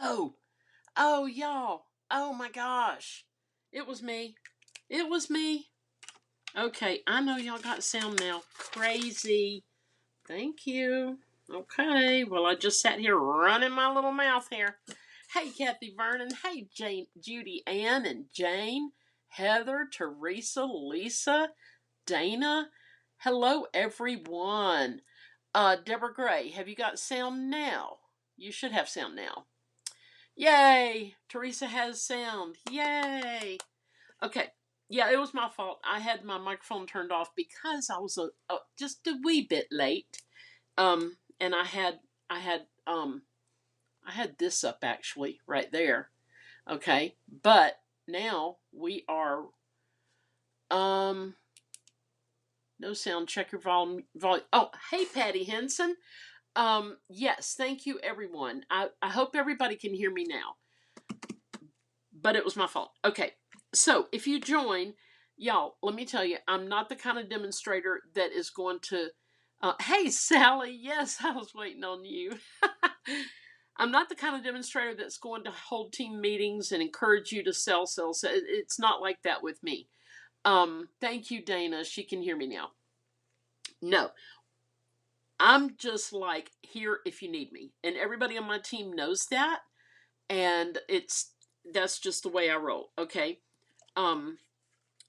Oh, oh, y'all. Oh my gosh. It was me. It was me. Okay, I know y'all got sound now. Crazy. Thank you. Okay, well, I just sat here running my little mouth here. Hey, Kathy Vernon. Hey, Jane, Judy Ann and Jane, Heather, Teresa, Lisa, Dana. Hello, everyone. Deborah Gray, have you got sound now? You should have sound now. Yay! Teresa has sound. Yay! Okay. Yeah, it was my fault. I had my microphone turned off because I was just a wee bit late. And I had I had this up actually right there. Okay, but now we are no sound. Check your volume. Oh, hey, Patty Henson. Yes, thank you, everyone. I hope everybody can hear me now. But it was my fault. Okay, so if you join, y'all, let me tell you, I'm not the kind of demonstrator that is going to. Hey, Sally. Yes, I was waiting on you. I'm not the kind of demonstrator that's going to hold team meetings and encourage you to sell. It's not like that with me. Thank you, Dana. She can hear me now. No, I'm just like here if you need me, and everybody on my team knows that, and that's just the way I roll. Okay.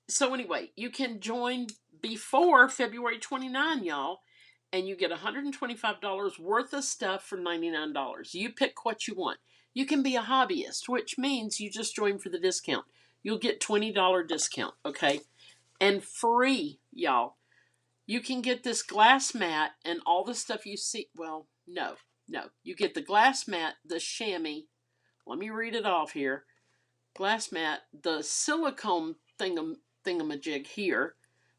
So anyway, you can join before February 29, y'all, and you get $125 worth of stuff for $99. You pick what you want. You can be a hobbyist, which means you just join for the discount. You'll get $20 discount, okay? And free, y'all. You can get this glass mat and all the stuff you see. Well, no. You get the glass mat, the chamois. Let me read it off here. Glass mat, the silicone thingamajig here,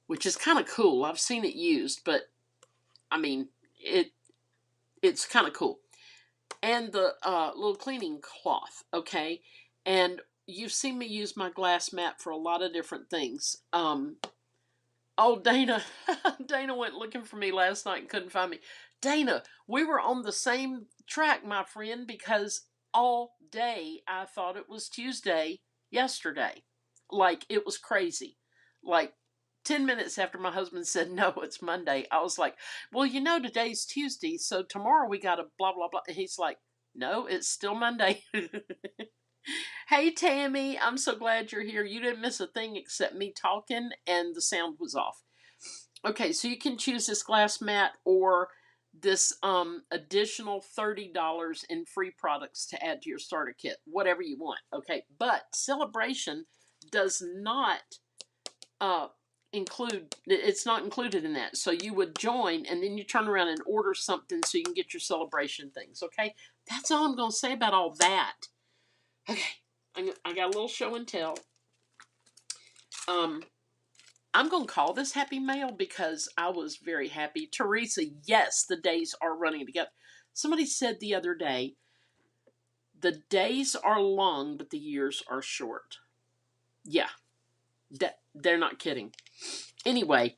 which is kind of cool. I've seen it used, but I mean, it's kind of cool. And the little cleaning cloth, okay? And you've seen me use my glass mat for a lot of different things. Oh, Dana, Dana went looking for me last night and couldn't find me. Dana, we were on the same track, my friend, because all day I thought it was Tuesday yesterday. Like, it was crazy. Like, 10 minutes after my husband said, no, it's Monday, I was like, well, today's Tuesday, so tomorrow we got to blah, blah, blah. And he's like, no, it's still Monday. Hey, Tammy, I'm so glad you're here. You didn't miss a thing except me talking, and the sound was off. Okay, so you can choose this glass mat or this additional $30 in free products to add to your starter kit, whatever you want. Okay, but Celebration does not it's not included in that. So you would join and then you turn around and order something so you can get your Celebration things. Okay, that's all I'm going to say about all that. Okay, I got a little show and tell. I'm going to call this Happy Mail because I was very happy. Teresa, yes, the days are running together. Somebody said the other day, the days are long, but the years are short. Yeah, they're not kidding. Anyway,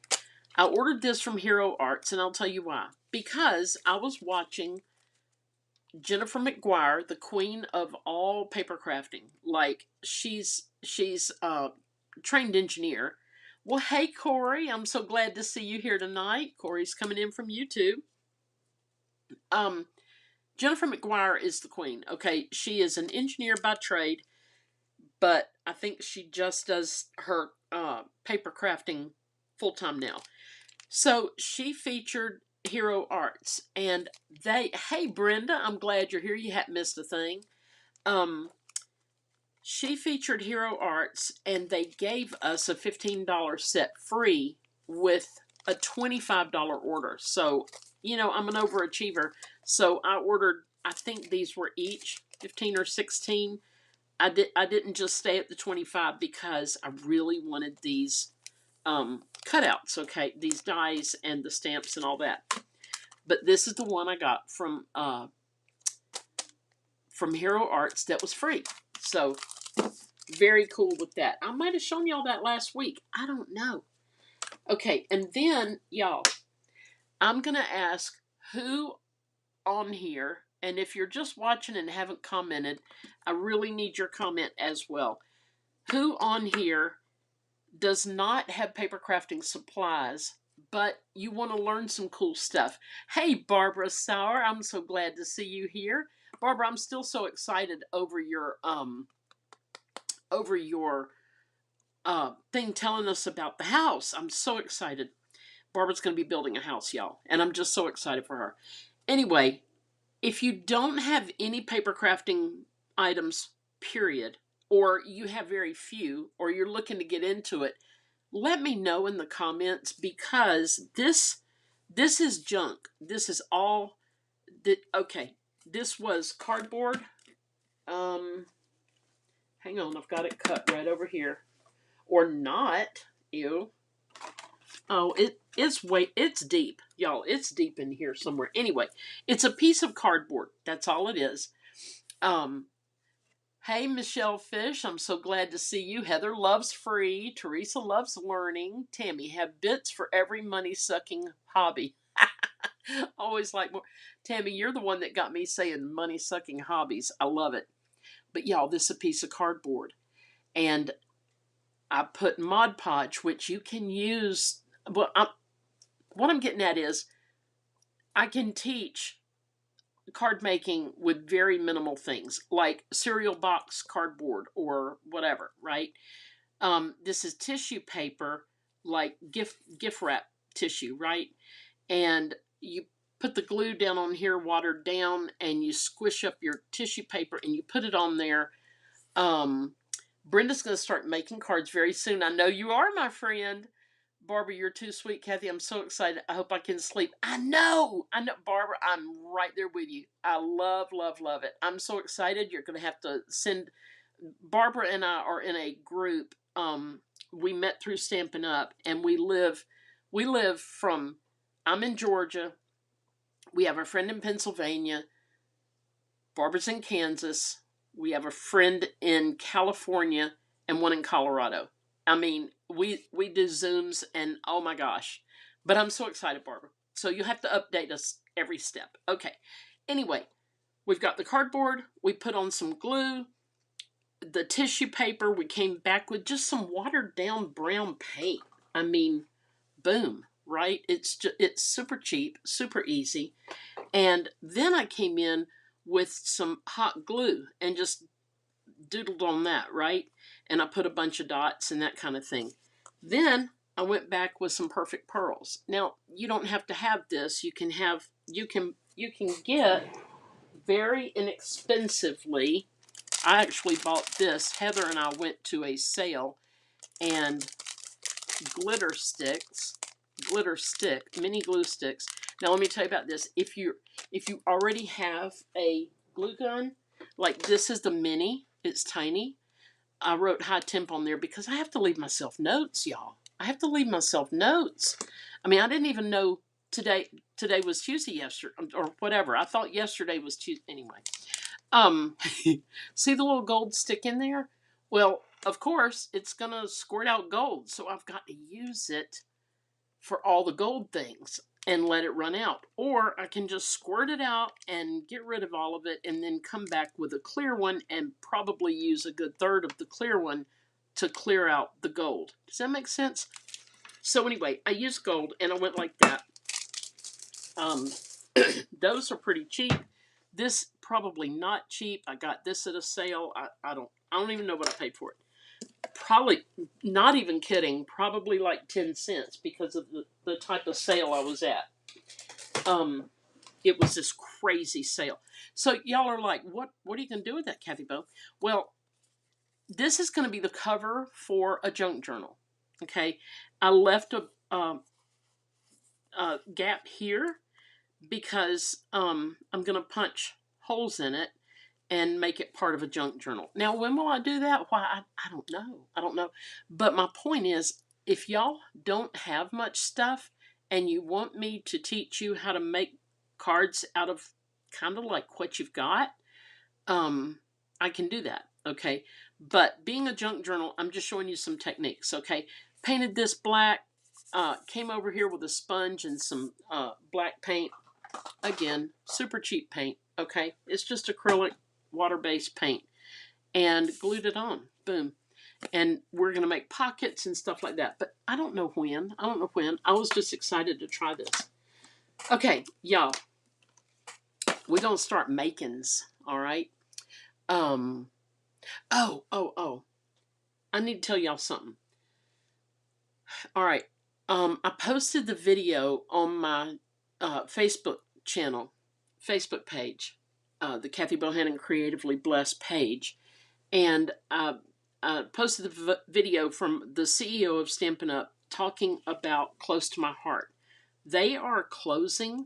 I ordered this from Hero Arts, and I'll tell you why. Because I was watching Jennifer McGuire, the queen of all paper crafting. Like, she's a trained engineer. Well, hey, Corey, I'm so glad to see you here tonight. Corey's coming in from YouTube. Jennifer McGuire is the queen. Okay, she is an engineer by trade, but I think she just does her paper crafting full time now. So she featured Hero Arts, and hey, Brenda, I'm glad you're here. You hadn't missed a thing. She featured Hero Arts, and they gave us a $15 set free with a $25 order. So, I'm an overachiever. So I ordered, I think these were each 15 or 16. I didn't just stay at the 25 because I really wanted these cutouts, okay, these dies and the stamps and all that. But this is the one I got from Hero Arts that was free. So very cool with that. I might have shown y'all that last week. I don't know. Okay, and then y'all, I'm gonna ask who on here And if you're just watching and haven't commented, I really need your comment as well. Who on here does not have paper crafting supplies, but you want to learn some cool stuff? Hey, Barbara Sauer, I'm so glad to see you here. Barbara, I'm still so excited over your thing telling us about the house. I'm so excited. Barbara's going to be building a house, y'all, and I'm just so excited for her. Anyway, if you don't have any paper crafting items, period, or you have very few, or you're looking to get into it, let me know in the comments, because this is junk. This is all okay. This was cardboard. Hang on, I've got it cut right over here. Or not. Ew. Oh, it's deep. Y'all, it's deep in here somewhere. Anyway, it's a piece of cardboard. That's all it is. Hey, Michelle Fish, I'm so glad to see you. Heather loves free. Teresa loves learning. Tammy, have bits for every money-sucking hobby. Always like more. Tammy, you're the one that got me saying money-sucking hobbies. I love it. But y'all, this is a piece of cardboard. And I put Mod Podge, which you can use. What I'm getting at is I can teach card making with very minimal things, like cereal box cardboard or whatever, right? This is tissue paper, like gift wrap tissue, right? And you put the glue down on here, watered down, and you squish up your tissue paper and you put it on there. Brenda's going to start making cards very soon. I know you are, my friend. Barbara, you're too sweet. Kathy, I'm so excited. I hope I can sleep. I know, Barbara, I'm right there with you. I love, love, love it. I'm so excited. You're going to have to send. Barbara and I are in a group. We met through Stampin' Up, and we live from, I'm in Georgia. We have a friend in Pennsylvania. Barbara's in Kansas. We have a friend in California and one in Colorado. I mean, we do Zooms, and oh my gosh. But I'm so excited, Barbara. So you'll have to update us every step. Okay. Anyway, we've got the cardboard. We put on some glue. The tissue paper, we came back with just some watered down brown paint. I mean, boom, right? It's super cheap, super easy. And then I came in with some hot glue and just doodled on that, right? And I put a bunch of dots and that kind of thing. Then I went back with some perfect pearls. Now, you don't have to have this. You can get very inexpensively. I actually bought this. Heather and I went to a sale, and mini glue sticks. Now let me tell you about this. If you already have a glue gun, like this is the mini, it's tiny. I wrote high temp on there because I have to leave myself notes, y'all. I have to leave myself notes. I mean, I didn't even know today was Tuesday yesterday or whatever. I thought yesterday was Tuesday anyway. See the little gold stick in there? Well, of course, it's going to squirt out gold, so I've got to use it for all the gold things and let it run out. Or I can just squirt it out and get rid of all of it and then come back with a clear one and probably use a good third of the clear one to clear out the gold. Does that make sense? So anyway, I used gold and I went like that. Those are pretty cheap. This probably not cheap. I got this at a sale. I don't even know what I paid for it. Probably, not even kidding, probably like 10 cents because of the type of sale I was at. It was this crazy sale. So y'all are like, what are you going to do with that, Kathy Bo? Well, this is going to be the cover for a junk journal. Okay, I left a gap here because I'm going to punch holes in it and make it part of a junk journal. Now, when will I do that? Why, I don't know. I don't know. But my point is, if y'all don't have much stuff and you want me to teach you how to make cards out of kind of like what you've got, I can do that, okay? But being a junk journal, I'm just showing you some techniques, okay? Painted this black, came over here with a sponge and some black paint. Again, super cheap paint. Okay, it's just acrylic water-based paint, and glued it on. Boom. And we're going to make pockets and stuff like that. But I don't know when. I don't know when. I was just excited to try this. Okay, y'all. We're going to start makings. All right. Oh. I need to tell y'all something. All right. I posted the video on my Facebook channel, Facebook page, the Kathy Bohannon Creatively Blessed page. And I posted the video from the CEO of Stampin' Up talking about Close to My Heart. They are closing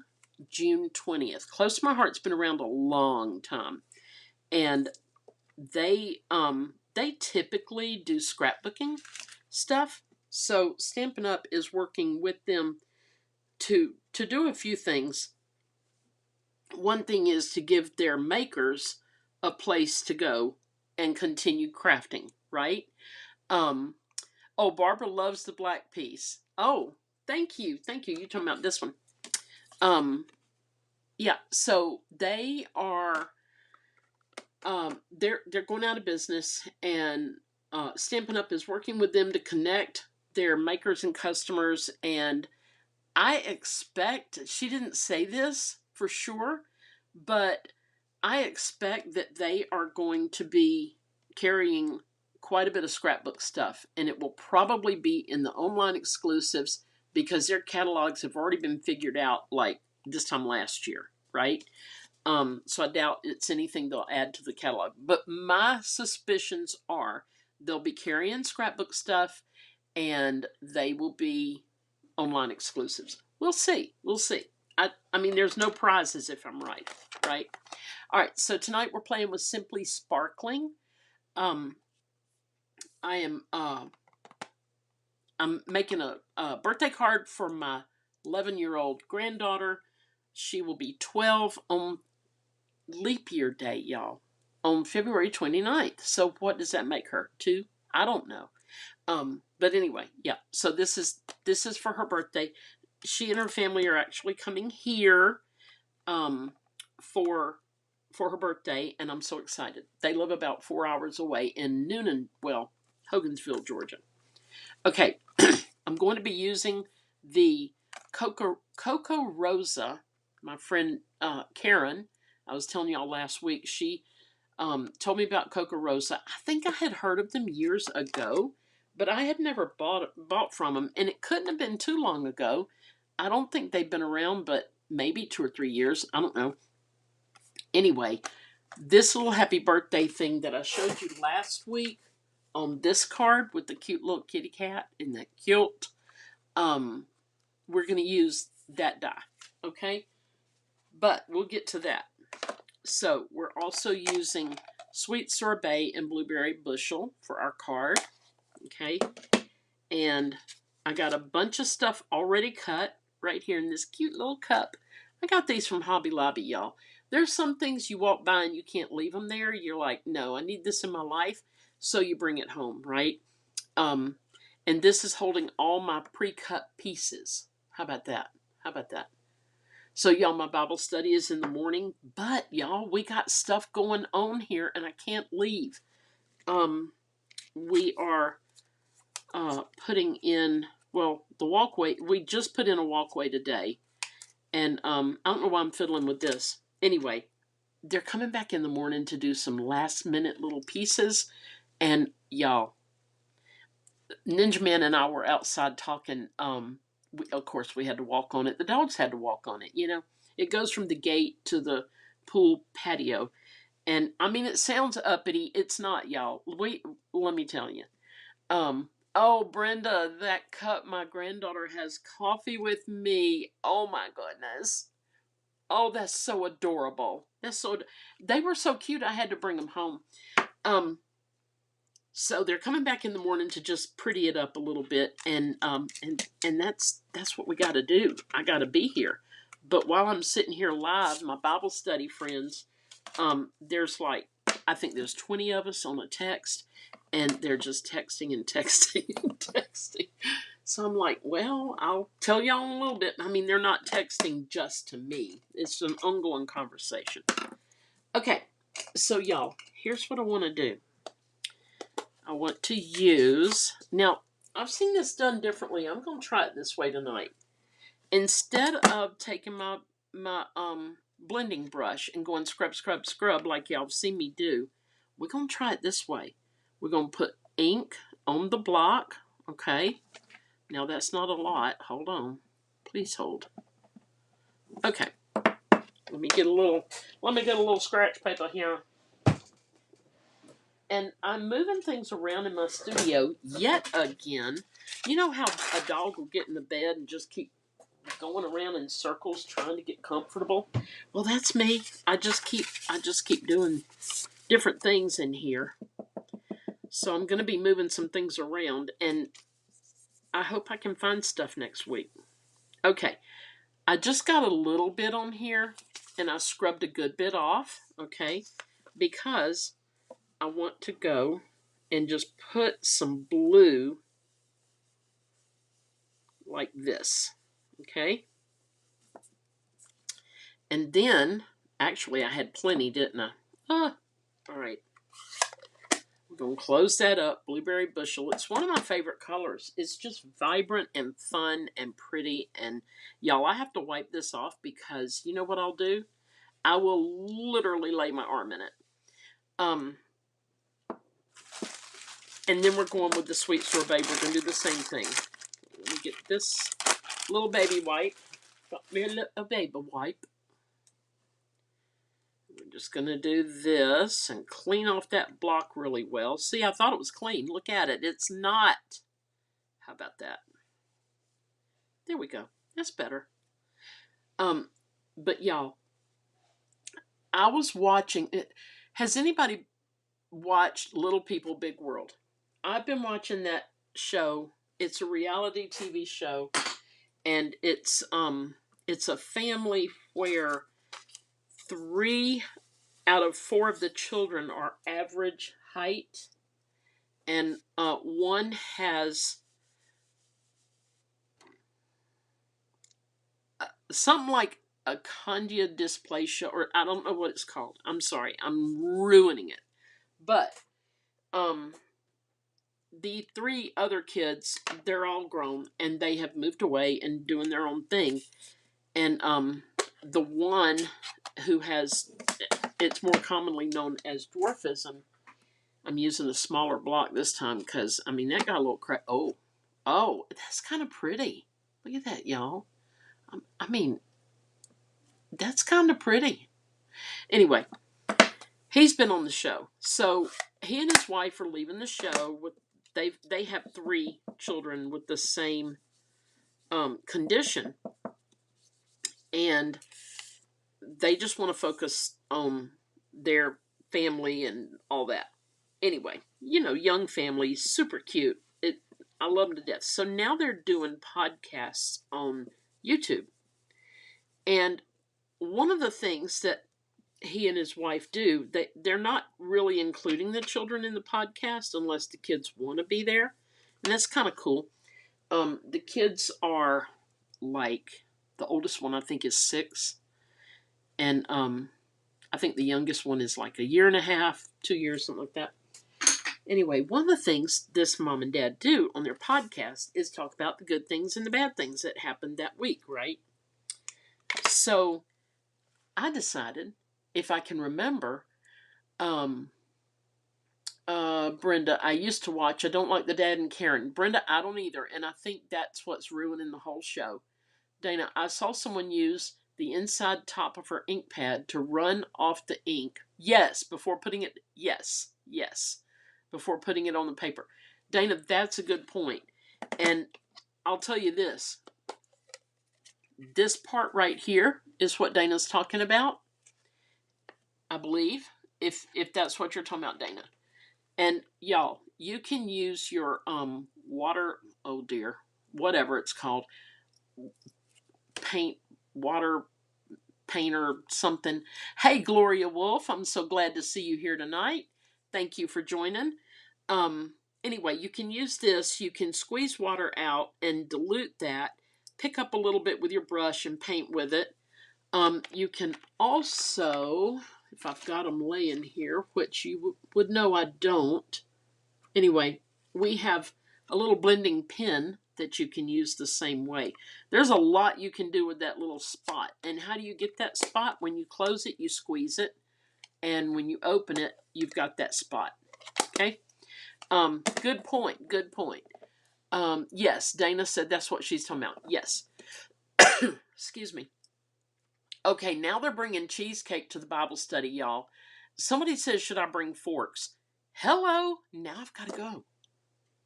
June 20th. Close to My Heart's been around a long time. And they typically do scrapbooking stuff. So Stampin' Up is working with them to do a few things. One thing is to give their makers a place to go and continue crafting, right? Oh, Barbara loves the black piece. Oh, thank you. You're talking about this one. Yeah, so they are they're going out of business, and Stampin' Up is working with them to connect their makers and customers. And I expect, she didn't say this for sure, but I expect that they are going to be carrying quite a bit of scrapbook stuff, and it will probably be in the online exclusives because their catalogs have already been figured out like this time last year, right? So I doubt it's anything they'll add to the catalog. But my suspicions are they'll be carrying scrapbook stuff, and they will be online exclusives. We'll see. I mean, there's no prizes if I'm right? All right, so tonight we're playing with Simply Sparkling. I'm making a birthday card for my 11-year-old granddaughter. She will be 12 on leap year day, y'all, on February 29th. So what does that make her? 2? I don't know. But anyway, yeah. So this is for her birthday. She and her family are actually coming here for her birthday, and I'm so excited. They live about 4 hours away in Hogansville, Georgia. Okay, I'm going to be using the Coco Rosa. My friend Karen, I was telling y'all last week, she told me about Coco Rosa. I think I had heard of them years ago, but I had never bought from them, and it couldn't have been too long ago. I don't think they've been around, but maybe 2 or 3 years. I don't know. Anyway, this little happy birthday thing that I showed you last week on this card with the cute little kitty cat in that quilt, we're going to use that die, okay? But we'll get to that. So we're also using Sweet Sorbet and Blueberry Bushel for our card, okay? And I got a bunch of stuff already cut right here in this cute little cup. I got these from Hobby Lobby, y'all. There's some things you walk by and you can't leave them there. You're like, no, I need this in my life. So you bring it home, right? And this is holding all my pre-cut pieces. How about that? So y'all, my Bible study is in the morning, but y'all, we got stuff going on here and I can't leave. We are putting in, the walkway. We just put in a walkway today, and I don't know why I'm fiddling with this. Anyway, they're coming back in the morning to do some last minute little pieces, and y'all, Ninja Man and I were outside talking. Of course, we had to walk on it. The dogs had to walk on it. You know, it goes from the gate to the pool patio, and I mean, it sounds uppity. It's not, y'all. Let me tell you. Oh, Brenda, that cup, my granddaughter has coffee with me. Oh my goodness. Oh, that's so adorable. They were so cute. I had to bring them home. So they're coming back in the morning to just pretty it up a little bit, and that's what we got to do. I got to be here. But while I'm sitting here live, my Bible study friends, there's I think there's 20 of us on a text, and they're just texting and texting and texting. So I'm like, well, I'll tell y'all in a little bit. I mean, they're not texting just to me. It's an ongoing conversation. Okay, so y'all, here's what I want to do. I want to use, now, I've seen this done differently. I'm going to try it this way tonight. Instead of taking my blending brush and going scrub, scrub, scrub like y'all have seen me do, we're going to try it this way. We're going to put ink on the block, okay? Now, that's not a lot. Hold on. Please hold. Okay. Let me get a little scratch paper here. And I'm moving things around in my studio yet again. You know how a dog will get in the bed and just keep going around in circles trying to get comfortable? Well, that's me. I just keep doing different things in here. So I'm going to be moving some things around, and I hope I can find stuff next week. Okay. I just got a little bit on here, and I scrubbed a good bit off, okay? Because I want to go and just put some blue like this, okay? And then, actually I had plenty, didn't I? All right. We're going to close that up, Blueberry Bushel. It's one of my favorite colors. It's just vibrant and fun and pretty. And y'all, I have to wipe this off because you know what I'll do? I will literally lay my arm in it. And then we're going with the Sweet Sorbet. We're going to do the same thing. Let me get this little baby wipe. Got me a little baby wipe. We're just going to do this and clean off that block really well. See, I thought it was clean. Look at it. It's not. How about that? There we go. That's better. But y'all, I was watching it. Has anybody watched Little People Big World? I've been watching that show. It's a reality TV show, and it's a family where 3 out of 4 of the children are average height, and one has something like a condia dysplasia, or I don't know what it's called. I'm sorry, I'm ruining it. But the 3 other kids, they're all grown, and they have moved away and doing their own thing. And the one who has, it's more commonly known as dwarfism. I'm using a smaller block this time because, I mean, that got a little crack. Oh, that's kind of pretty. Look at that, y'all. I mean, that's kind of pretty. Anyway, he's been on the show. So he and his wife are leaving the show. They have 3 children with the same condition. And they just want to focus on their family and all that. Anyway, you know, young family, super cute. I love them to death. So now they're doing podcasts on YouTube. And one of the things that he and his wife do, they're not really including the children in the podcast unless the kids want to be there. And that's kind of cool. The kids are like, the oldest one I think is 6. And I think the youngest one is like 1.5 years, 2 years, something like that. Anyway, one of the things this mom and dad do on their podcast is talk about the good things and the bad things that happened that week, right? So I decided, if I can remember, Brenda, I used to watch I Don't Like the Dad and Karen. Brenda, I don't either, and I think that's what's ruining the whole show. Dana, I saw someone use the inside top of her ink pad to run off the ink. Yes, before putting it before putting it on the paper. Dana, that's a good point. And I'll tell you this. This part right here is what Dana's talking about. I believe, if that's what you're talking about, Dana. And y'all, you can use your water, oh dear, whatever it's called, water paint or something. Hey, Gloria Wolf, I'm so glad to see you here tonight. Thank you for joining. Anyway, you can use this. You can squeeze water out and dilute that. Pick up a little bit with your brush and paint with it. You can also, if I've got them laying here, which you would know I don't. Anyway, we have a little blending pen that you can use the same way. There's a lot you can do with that little spot. And how do you get that spot? When you close it, you squeeze it. And when you open it, you've got that spot. Okay? Good point. Good point. Yes, Dana said that's what she's talking about. Yes. Excuse me. Okay, now they're bringing cheesecake to the Bible study, y'all. Somebody says, should I bring forks? Hello, now I've got to go.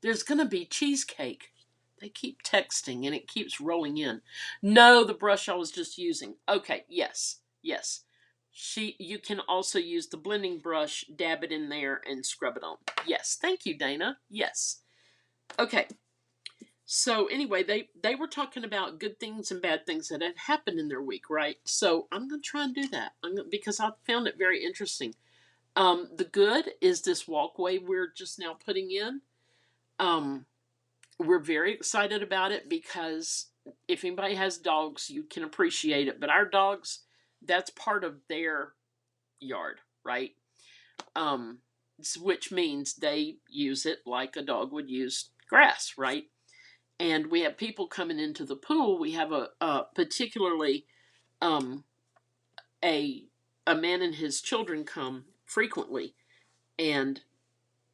There's going to be cheesecake. They keep texting and it keeps rolling in. No, the brush I was just using. Okay, yes, yes. You can also use the blending brush, dab it in there, and scrub it on. Yes, thank you, Dana. Yes. Okay. So anyway, they were talking about good things and bad things that had happened in their week, right? So I'm going to try and do that because I found it very interesting. The good is this walkway we're just now putting in. We're very excited about it because if anybody has dogs, you can appreciate it. But our dogs, that's part of their yard, right? Which means they use it like a dog would use grass, right? And we have people coming into the pool. We have a particularly a man and his children come frequently, and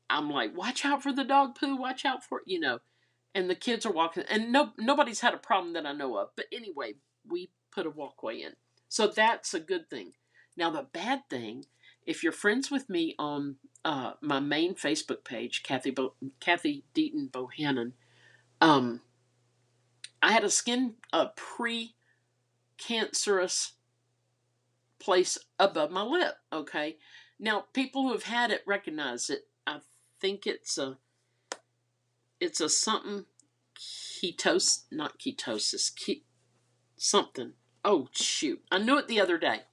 I'm like, watch out for the dog poo, watch out for it, And the kids are walking, and nobody's had a problem that I know of. But anyway, we put a walkway in, so that's a good thing. Now the bad thing, if you're friends with me on my main Facebook page, Kathy Deaton Bohannon. I had a pre-cancerous place above my lip, okay? Now, people who have had it recognize it. I think it's a something not ketosis, something. Oh, shoot. I knew it the other day.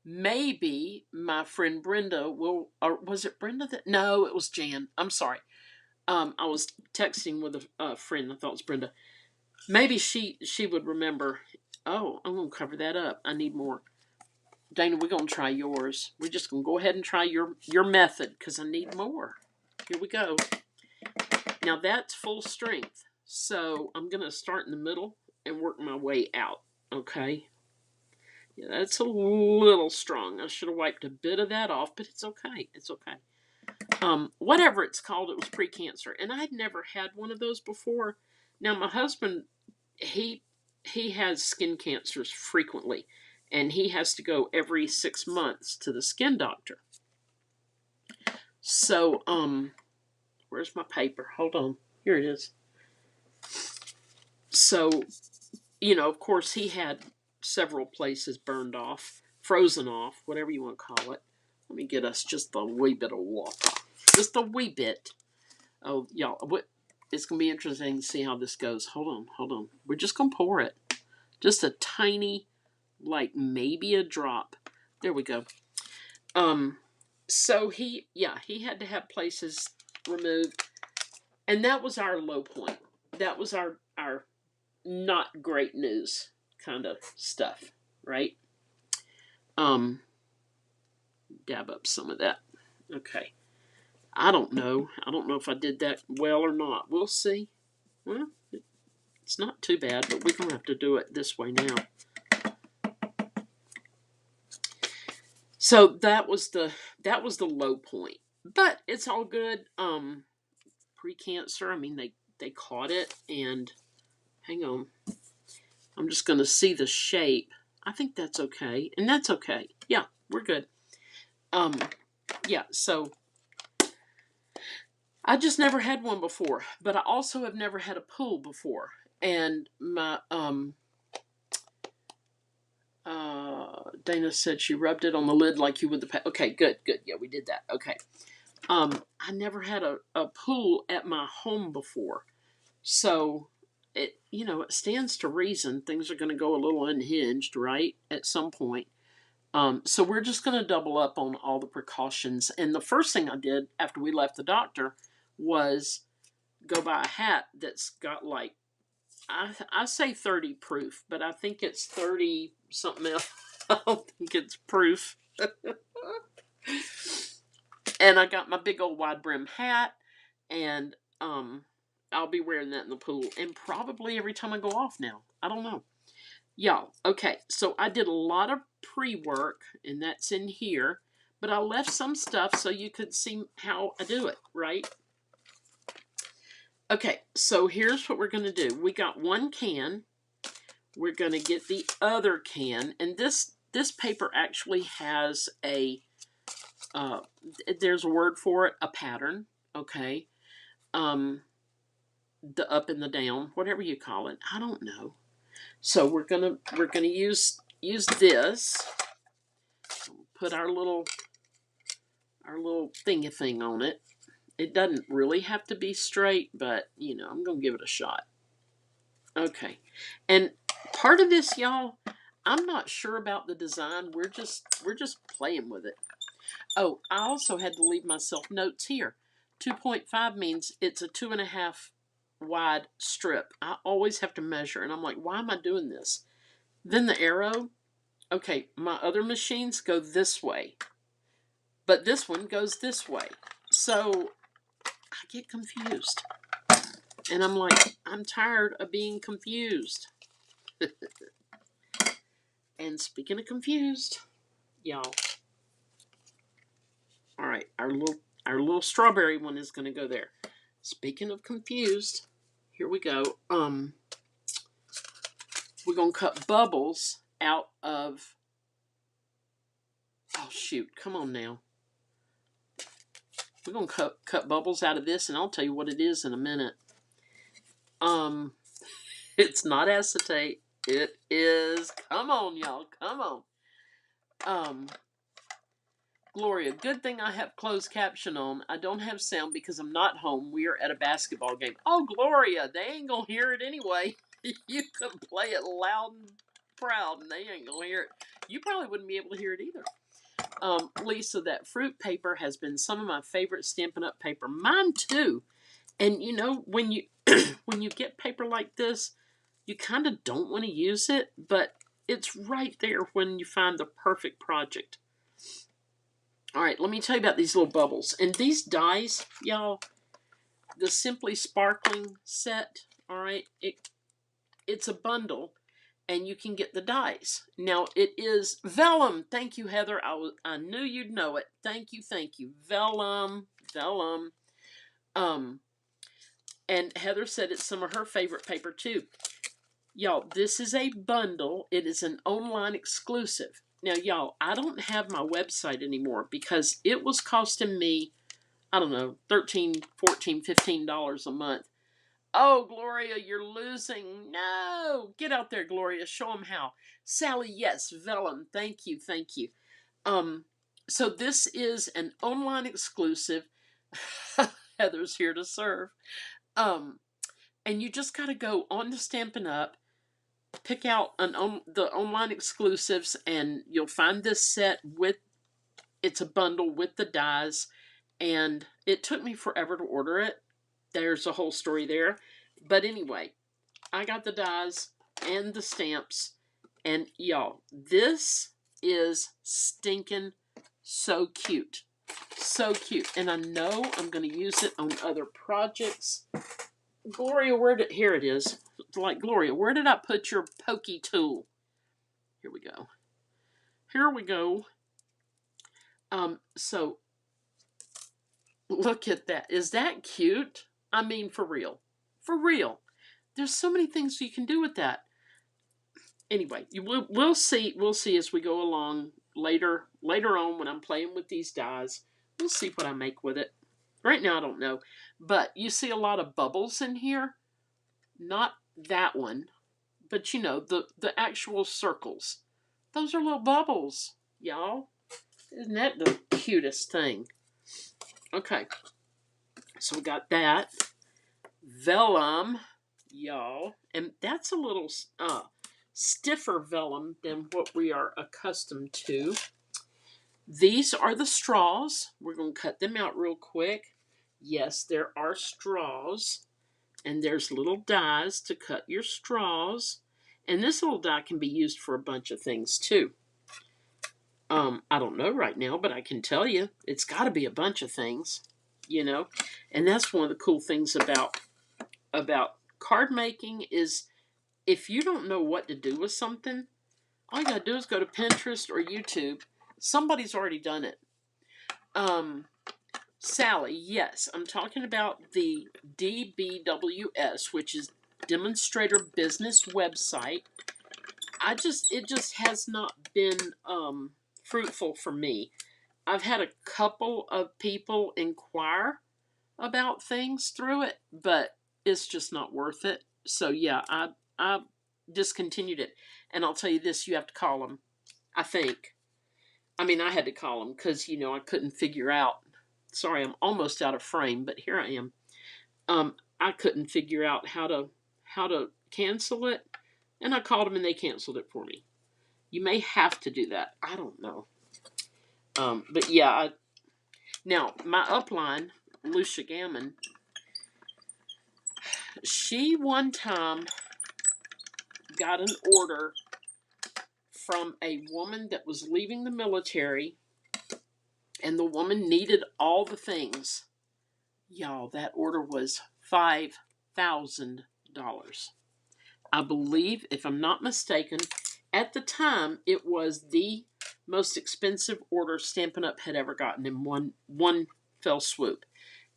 Maybe my friend Brenda or was it Brenda no, it was Jan. I'm sorry. I was texting with a friend. I thought it was Brenda. Maybe she would remember. Oh, I'm going to cover that up. I need more. Dana, we're going to try yours. We're just going to go ahead and try your method because I need more. Here we go. Now that's full strength. So I'm going to start in the middle and work my way out. Okay. Yeah, that's a little strong. I should have wiped a bit of that off, but it's okay. It's okay. Whatever it's called, it was pre-cancer, and I had never had one of those before. Now my husband, he has skin cancers frequently, and he has to go every 6 months to the skin doctor. So, where's my paper? Hold on, here it is. So, of course, he had several places burned off, frozen off, whatever you want to call it. Let me get us just a wee bit of water. Just a wee bit. Oh, y'all, it's going to be interesting to see how this goes. Hold on. We're just going to pour it. Just a tiny, like maybe a drop. There we go. So he had to have places removed. And that was our low point. That was our not great news kind of stuff, right? Dab up some of that. Okay. I don't know if I did that well or not. We'll see. Well, it's not too bad, but we're going to have to do it this way now. So that was the low point. But it's all good. Pre-cancer, I mean they caught it, and hang on. I'm just going to see the shape. I think that's okay. And that's okay. Yeah, we're good. Yeah, so I just never had one before, but I also have never had a pool before. And my Dana said she rubbed it on the lid like you would the okay, good. Yeah, we did that. Okay. I never had a pool at my home before. So it stands to reason things are going to go a little unhinged, right? At some point. So we're just going to double up on all the precautions. And the first thing I did after we left the doctor was go buy a hat that's got like, I say 30 proof, but I think it's 30 something else. I don't think it's proof. And I got my big old wide brim hat, and I'll be wearing that in the pool, and probably every time I go off now. I don't know. Y'all, okay, so I did a lot of pre-work, and that's in here, but I left some stuff so you could see how I do it, right? Okay, so here's what we're going to do. We got one can. We're going to get the other can, and this paper actually has a, there's a word for it, a pattern, okay? The up and the down, whatever you call it, I don't know. So we're gonna use this. Put our little thingy thing on it. It doesn't really have to be straight, but you know, I'm gonna give it a shot. Okay, and part of this, y'all, I'm not sure about the design. We're just playing with it. Oh, I also had to leave myself notes here. 2.5 means it's a 2.5 wide strip. I always have to measure, and I'm like, why am I doing this? Then the arrow. Okay, my other machines go this way, but this one goes this way. So I get confused. And I'm like, I'm tired of being confused. And speaking of confused, y'all. All right, our little strawberry one is going to go there. Speaking of confused, here we go. We're going to cut bubbles out of, oh shoot, come on now. We're going to cut bubbles out of this, and I'll tell you what it is in a minute. It's not acetate. It is, come on, y'all, come on. Gloria, good thing I have closed caption on. I don't have sound because I'm not home. We are at a basketball game. Oh, Gloria, they ain't going to hear it anyway. You could play it loud and proud, and they ain't going to hear it. You probably wouldn't be able to hear it either. Lisa, that fruit paper has been some of my favorite Stampin' Up paper. Mine too. And you know, when you when you get paper like this, you kind of don't want to use it, but it's right there when you find the perfect project. All right, let me tell you about these little bubbles. And these dies, y'all, the Simply Sparkling set, all right, it's a bundle, and you can get the dies. Now, it is vellum. Thank you, Heather. I knew you'd know it. Thank you. Vellum. And Heather said it's some of her favorite paper, too. Y'all, this is a bundle. It is an online exclusive. Now, y'all, I don't have my website anymore because it was costing me, I don't know, $13, $14, $15 a month. Oh, Gloria, you're losing. No. Get out there, Gloria. Show them how. Sally, yes, vellum. Thank you. So this is an online exclusive. Heather's here to serve. And you just got to go on to Stampin' Up, pick out the online exclusives, and you'll find this set with, it's a bundle with the dies, and it took me forever to order it. There's a whole story there. But anyway, I got the dies and the stamps, and y'all, this is stinking so cute. So cute. And I know I'm going to use it on other projects. Gloria, here it is. Like, Gloria, where did I put your pokey tool? Here we go. So look at that. Is that cute? I mean, for real. There's so many things you can do with that. Anyway, we'll see as we go along later on when I'm playing with these dies. We'll see what I make with it. Right now, I don't know. But you see a lot of bubbles in here. Not that one, but you know, the actual circles. Those are little bubbles, y'all. Isn't that the cutest thing? Okay, so we got that. Vellum, y'all. And that's a little stiffer vellum than what we are accustomed to. These are the straws. We're going to cut them out real quick. Yes, there are straws. And there's little dies to cut your straws. And this little die can be used for a bunch of things too. I don't know right now, but I can tell you it's got to be a bunch of things, you know. And that's one of the cool things about card making is if you don't know what to do with something, all you got to do is go to Pinterest or YouTube. Somebody's already done it. Sally, yes, I'm talking about the DBWS, which is Demonstrator Business Website. It just has not been fruitful for me. I've had a couple of people inquire about things through it, but it's just not worth it. So yeah, I discontinued it. And I'll tell you this, you have to call them. I think. I mean, I had to call them because I couldn't figure out. Sorry, I'm almost out of frame, but here I am. I couldn't figure out how to cancel it, and I called them and they canceled it for me. You may have to do that. I don't know. But yeah, now my upline, Lucia Gammon, she one time got an order from a woman that was leaving the military, and the woman needed all the things. Y'all, that order was $5,000. I believe, if I'm not mistaken, at the time it was the most expensive order Stampin' Up had ever gotten in one fell swoop.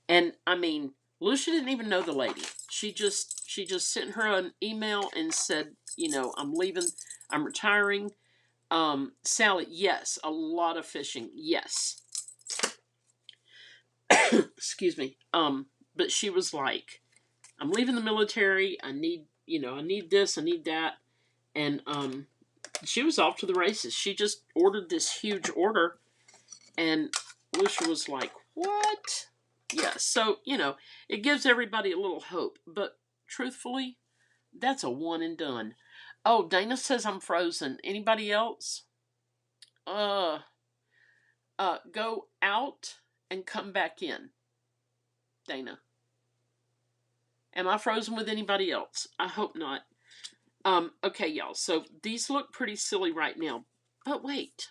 And I mean, Lucia didn't even know the lady. She just sent her an email and said, I'm leaving, I'm retiring. Sally, yes, a lot of fishing, yes. Excuse me. But she was like, I'm leaving the military. I need this, I need that. And she was off to the races. She just ordered this huge order, and Lucia was like, what? Yeah, so, it gives everybody a little hope. But truthfully, that's a one and done. Oh, Dana says I'm frozen. Anybody else? Go out and come back in. Dana. Am I frozen with anybody else? I hope not. Okay, y'all. So these look pretty silly right now. But wait.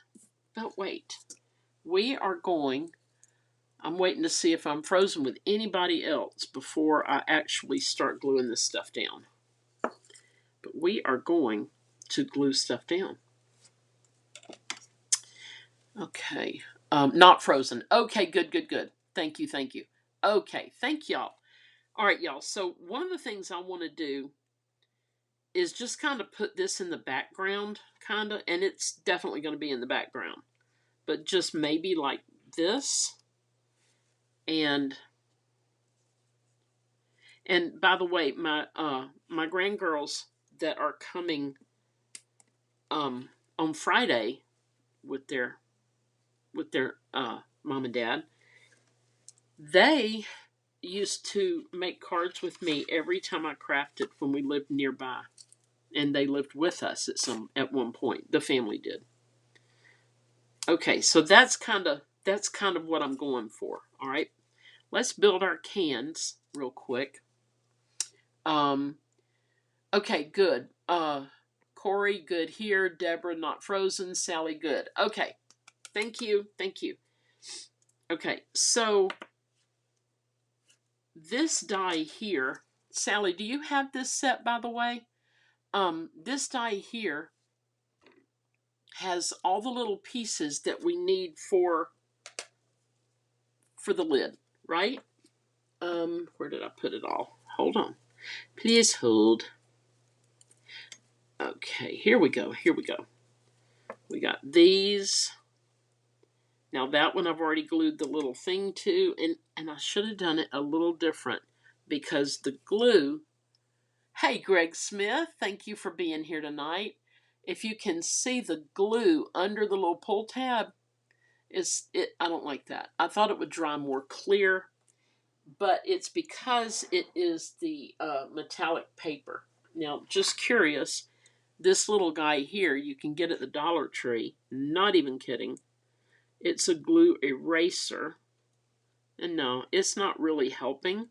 I'm waiting to see if I'm frozen with anybody else before I actually start gluing this stuff down. But we are going to glue stuff down. Okay. Not frozen. Okay, good. Thank you. Okay, thank y'all. All right, y'all. So one of the things I want to do is just kind of put this in the background, and it's definitely going to be in the background. But just maybe like this. And by the way, my grandgirls that are coming on Friday with their mom and dad, they used to make cards with me every time I crafted when we lived nearby, and they lived with us at one point. The family did. Okay, so that's kind of what I'm going for. All right, let's build our cans real quick. Okay, good. Corey, good here. Deborah, not frozen. Sally, good. Okay, thank you. Okay, so this die here, Sally, do you have this set, by the way? This die here has all the little pieces that we need for the lid, right? Where did I put it all? Hold on. Please hold. Okay, here we go. We got these. Now that one I've already glued the little thing to, and I should have done it a little different because the glue. Hey, Greg Smith, thank you for being here tonight. If you can see the glue under the little pull tab, I don't like that. I thought it would dry more clear, but it's because it is the metallic paper. Now, just curious, this little guy here you can get at the Dollar Tree. Not even kidding. It's a glue eraser. And no, it's not really helping.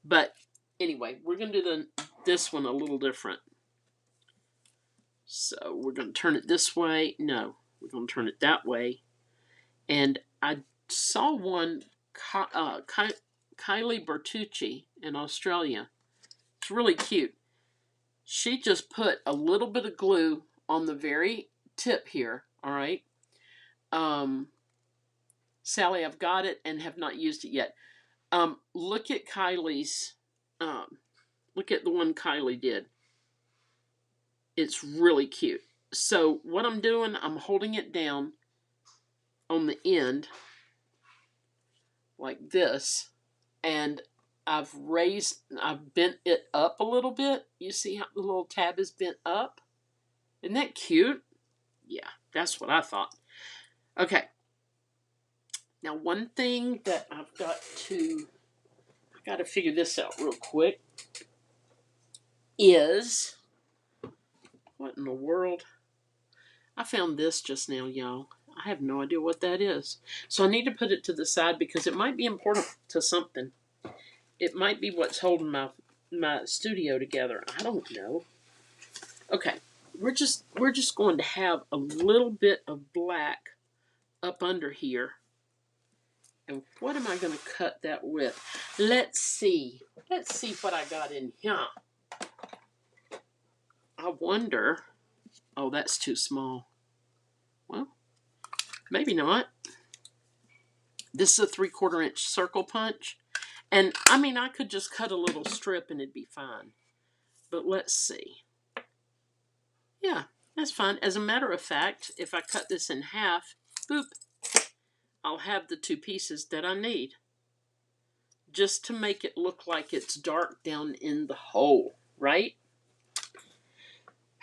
But anyway, we're going to do this one a little different. So we're going to turn it this way. No, We're going to turn it that way. And I saw one, Kylie Bertucci in Australia. It's really cute. She just put a little bit of glue on the very tip here, all right? Sally, I've got it and have not used it yet. Look at Kylie's, look at the one Kylie did. It's really cute. So what I'm doing, I'm holding it down on the end like this, and I've bent it up a little bit. You see how the little tab is bent up? Isn't that cute? Yeah, that's what I thought. Okay. Now, one thing that I got to figure this out real quick is, what in the world? I found this just now, y'all. I have no idea what that is. So I need to put it to the side because it might be important to something. It might be what's holding my studio together. I don't know. Okay, we're just going to have a little bit of black up under here. And what am I going to cut that with? Let's see. Let's see what I got in here. I wonder. Oh, that's too small. Well, maybe not. This is a 3/4 inch circle punch. And, I mean, I could just cut a little strip and it'd be fine. But let's see. Yeah, that's fine. As a matter of fact, if I cut this in half, boop, I'll have the 2 pieces that I need. Just to make it look like it's dark down in the hole, right?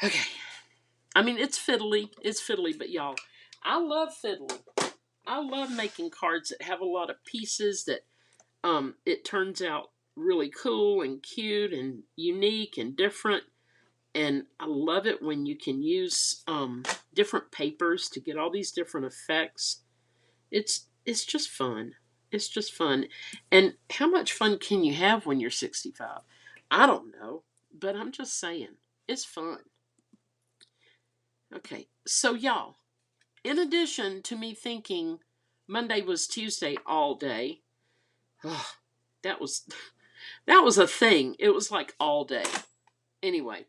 Okay. I mean, it's fiddly. It's fiddly, but y'all, I love fiddly. I love making cards that have a lot of pieces that it turns out really cool and cute and unique and different. And I love it when you can use different papers to get all these different effects. It's just fun. It's just fun. And how much fun can you have when you're 65? I don't know, but I'm just saying, it's fun. Okay, so y'all, in addition to me thinking Monday was Tuesday all day, that was a thing. It was like all day. Anyway,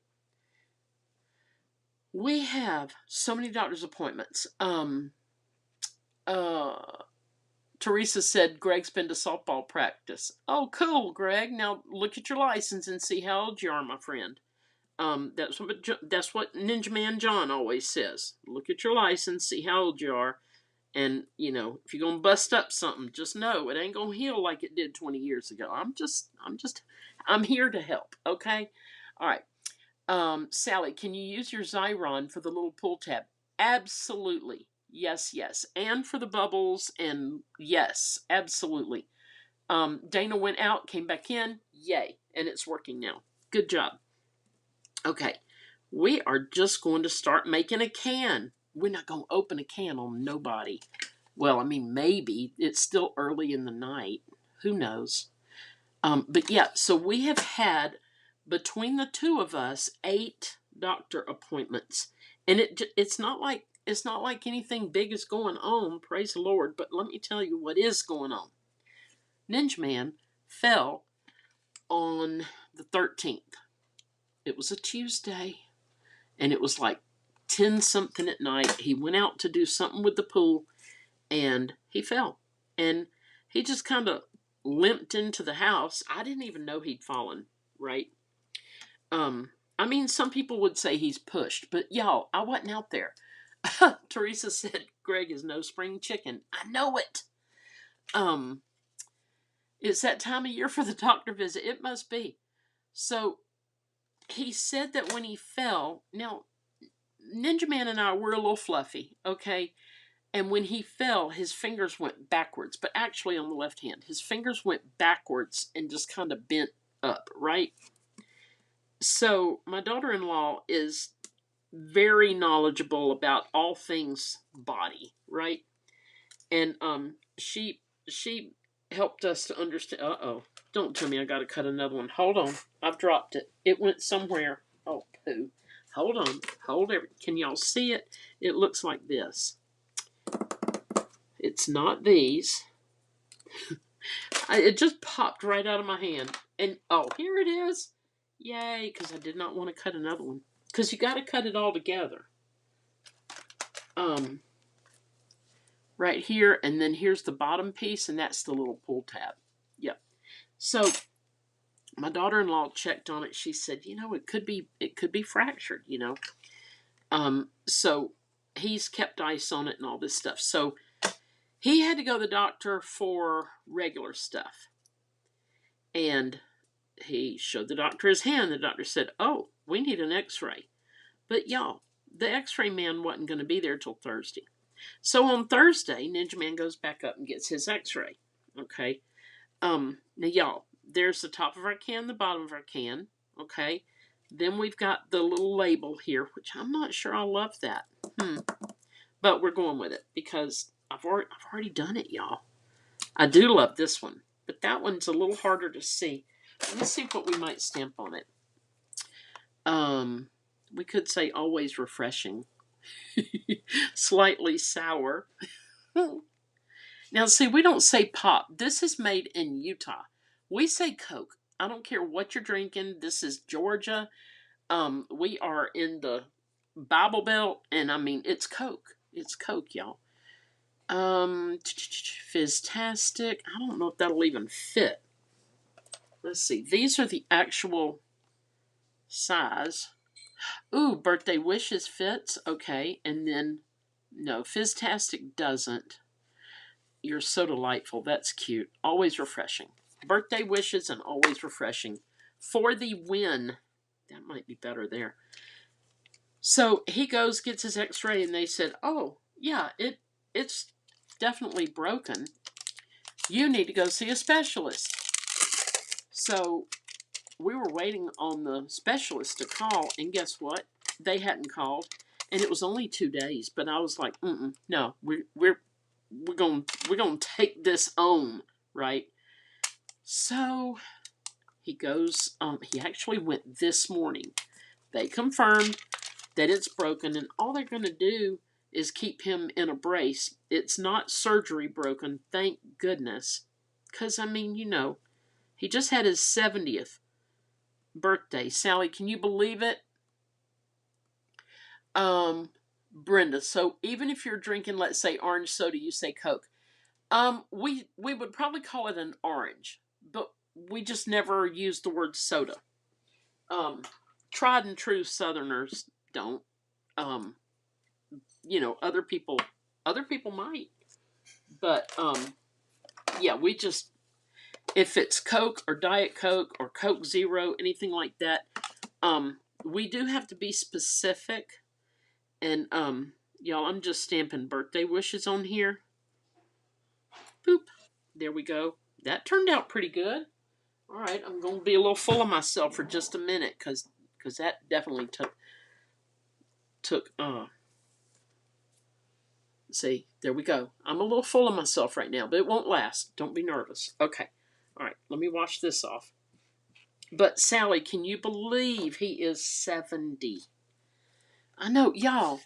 we have so many doctor's appointments. Teresa said Greg's been to softball practice. Oh, cool, Greg. Now look at your license and see how old you are, my friend. That's what Ninja Man John always says. Look at your license, see how old you are, and if you're gonna bust up something, just know it ain't gonna heal like it did 20 years ago. I'm here to help. Okay, all right. Sally, can you use your Xyron for the little pull tab? Absolutely. Yes, yes. And for the bubbles, and yes, absolutely. Dana went out, came back in. Yay. And it's working now. Good job. Okay. We are just going to start making a can. We're not going to open a can on nobody. Well, I mean, maybe. It's still early in the night. Who knows? But yeah, so we have had, between the 2 of us, 8 doctor appointments. And it's not like anything big is going on, praise the Lord, but let me tell you what is going on. Ninja Man fell on the 13th. It was a Tuesday, and it was like 10-something at night. He went out to do something with the pool, and he fell. And he just kind of limped into the house. I didn't even know he'd fallen, right? I mean, some people would say he's pushed, but y'all, I wasn't out there. Teresa said Greg is no spring chicken. I know it. It's that time of year for the doctor visit. It must be. So he said that when he fell, now Ninja Man and I were a little fluffy, okay? And when he fell, his fingers went backwards, but actually on the left hand. His fingers went backwards and just kind of bent up, right? So my daughter-in-law is very knowledgeable about all things body, right? And she helped us to understand. Don't tell me I got to cut another one. Hold on, I've dropped it. It went somewhere. Oh, poo. Hold on, hold it. Can y'all see it? It looks like this. It's not these. It just popped right out of my hand. And, oh, here it is. Yay, because I did not want to cut another one. Because you got to cut it all together. Right here, and then here's the bottom piece, and that's the little pull tab. Yep. So my daughter-in-law checked on it. She said, you know, it could be fractured, you know. So he's kept ice on it and all this stuff. So he had to go to the doctor for regular stuff. And he showed the doctor his hand. The doctor said, oh, we need an x-ray. But y'all, the x-ray man wasn't going to be there till Thursday. So on Thursday, Ninja Man goes back up and gets his x-ray. Okay. Now y'all, there's the top of our can, the bottom of our can. Okay. Then we've got the little label here, which I'm not sure I love that. But we're going with it because I've already done it, y'all. I do love this one, but that one's a little harder to see. Let's see what we might stamp on it. We could say always refreshing. Slightly sour. Now, see, we don't say pop. This is made in Utah. We say Coke. I don't care what you're drinking. This is Georgia. We are in the Bible Belt, and I mean, it's Coke. It's Coke, y'all. Fizztastic. I don't know if that'll even fit. Let's see. These are the actual size. Ooh, Birthday Wishes fits. Okay, and then, no, Fizztastic doesn't. You're so delightful. That's cute. Always refreshing. Birthday Wishes and always refreshing. For the win. That might be better there. So he goes, gets his x-ray, and they said, oh, yeah, it's definitely broken. You need to go see a specialist. So we were waiting on the specialist to call, and guess what? They hadn't called, and it was only 2 days. But I was like, no, we're gonna take this on, right? So he goes. He actually went this morning. They confirmed that it's broken, and all they're gonna do is keep him in a brace. It's not surgery broken, thank goodness. Because I mean, you know, he just had his 70th birthday. Sally, can you believe it? Brenda, so even if you're drinking, let's say orange soda, you say Coke. We would probably call it an orange, but we just never use the word soda. Tried and true Southerners don't. You know, other people might, but yeah, we just, if it's Coke or Diet Coke or Coke Zero, anything like that, we do have to be specific. And y'all, I'm just stamping birthday wishes on here. Boop. There we go. That turned out pretty good. All right, I'm going to be a little full of myself for just a minute because that definitely took see, there we go. I'm a little full of myself right now, but it won't last. Don't be nervous. Okay. All right, let me wash this off. But Sally, can you believe he is 70? I know, y'all.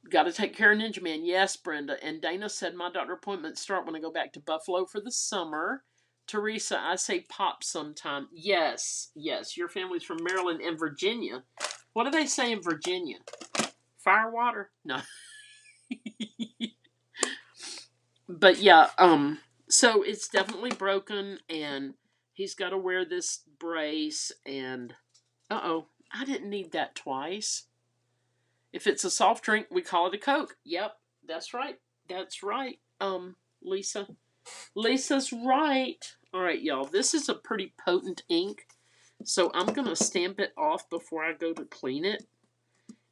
Got to take care of Ninja Man. Yes, Brenda. And Dana said my doctor appointments start when I go back to Buffalo for the summer. Teresa, I say pop sometime. Yes. Your family's from Maryland and Virginia. What do they say in Virginia? Firewater? No. But yeah, so it's definitely broken, and he's got to wear this brace, and uh-oh, I didn't need that twice. If it's a soft drink, we call it a Coke. Yep, that's right. Lisa. Lisa's right. All right, y'all, this is a pretty potent ink, so I'm going to stamp it off before I go to clean it.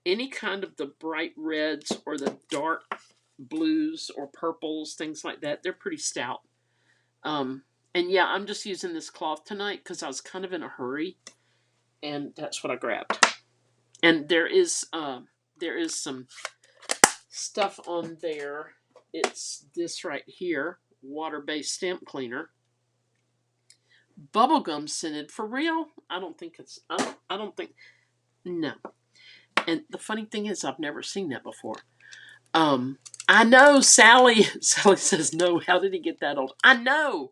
Any kind of the bright reds or the dark blues or purples, things like that, they're pretty stout. And yeah, I'm just using this cloth tonight because I was kind of in a hurry, and that's what I grabbed. And there is some stuff on there. It's this right here, water-based stamp cleaner. Bubblegum scented, for real? I don't think, no. And the funny thing is, I've never seen that before. I know, Sally. Sally says, no, how did he get that old? I know.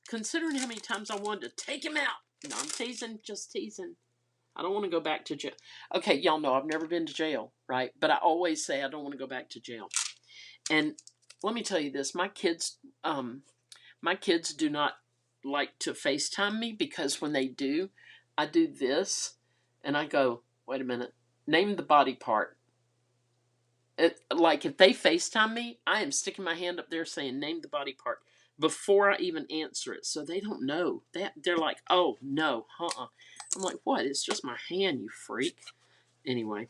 Considering how many times I wanted to take him out. No, I'm teasing, just teasing. I don't want to go back to jail. Okay, y'all know I've never been to jail, right? But I always say I don't want to go back to jail. And let me tell you this, my kids do not like to FaceTime me, because when they do, I do this and I go, wait a minute, name the body part. Like if they FaceTime me, I am sticking my hand up there saying, name the body part before I even answer it. So they don't know. They're like, oh, no, I'm like, what? It's just my hand, you freak. Anyway.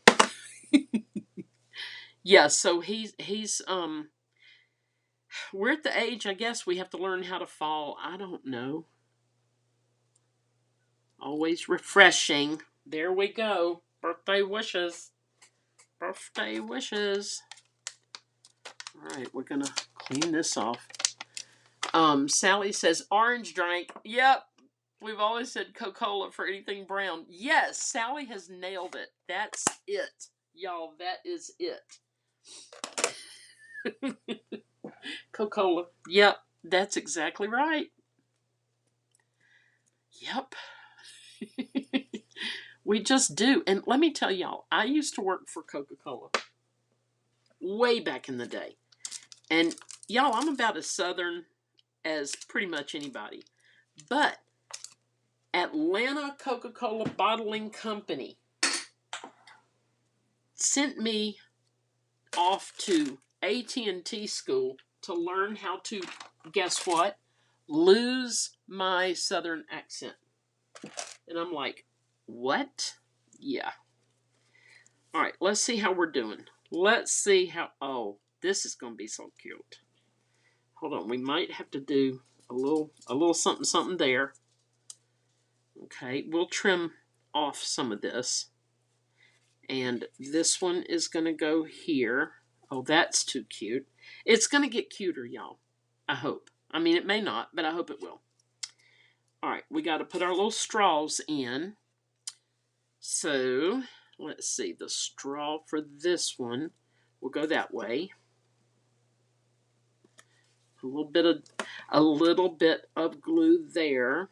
Yeah, so he's we're at the age, I guess, we have to learn how to fall. I don't know. Always refreshing. There we go. Birthday wishes. Birthday wishes. All right, we're going to clean this off. Sally says, orange drink. Yep. We've always said Coca-Cola for anything brown. Yes, Sally has nailed it. That's it. Y'all, that is it. Coca-Cola. Yep, that's exactly right. Yep. We just do. And let me tell y'all, I used to work for Coca-Cola way back in the day. And y'all, I'm about as Southern as pretty much anybody. But Atlanta Coca-Cola Bottling Company sent me off to AT&T school to learn how to, guess what? Lose my Southern accent. And I'm like, what? Yeah. All right, let's see how we're doing. Let's see how, oh, this is going to be so cute. Hold on, we might have to do a little something there. Okay, we'll trim off some of this. And this one is going to go here. Oh, that's too cute. It's going to get cuter, y'all. I hope. I mean, it may not, but I hope it will. All right, we got to put our little straws in. So, let's see. The straw for this one will go that way. A little bit of glue there.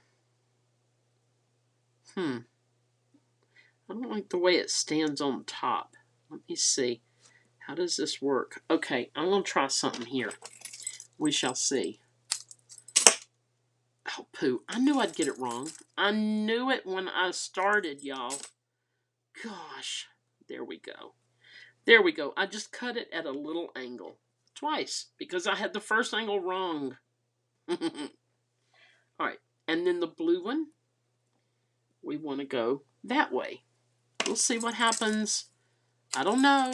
I don't like the way it stands on top. Let me see. How does this work? Okay, I'm going to try something here. We shall see. Oh, poo. I knew I'd get it wrong. I knew it when I started, y'all. Gosh. There we go. There we go. I just cut it at a little angle. Twice. Because I had the first angle wrong. All right. And then the blue one, we want to go that way. We'll see what happens. I don't know.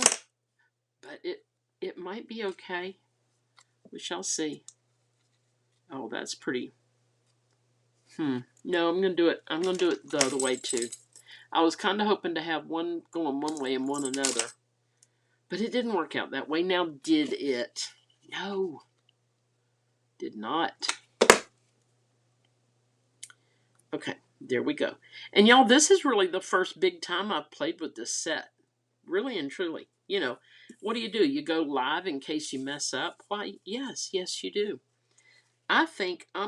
But it might be okay. We shall see. Oh, that's pretty. No, I'm going to do it. I'm going to do it the other way, too. I was kind of hoping to have one going one way and one another. But it didn't work out that way. Now, did it? No. Did not. Okay, there we go. And y'all, this is really the first big time I've played with this set. Really and truly. You know, what do? You go live in case you mess up? Why, yes, you do. I think I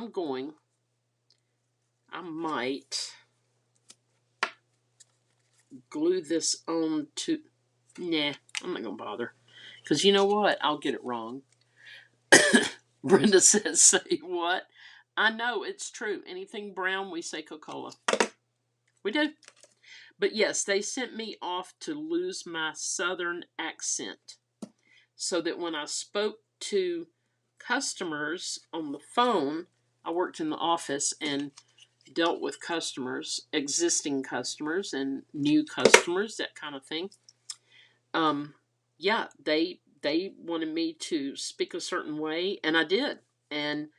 might glue this on to, nah, I'm not going to bother. Because you know what? I'll get it wrong. Brenda says, say what? I know, it's true. Anything brown, we say Coca-Cola. We do. But yes, they sent me off to lose my Southern accent. So that when I spoke to customers on the phone, I worked in the office and dealt with customers, existing customers and new customers, that kind of thing. Yeah, they wanted me to speak a certain way, and I did. And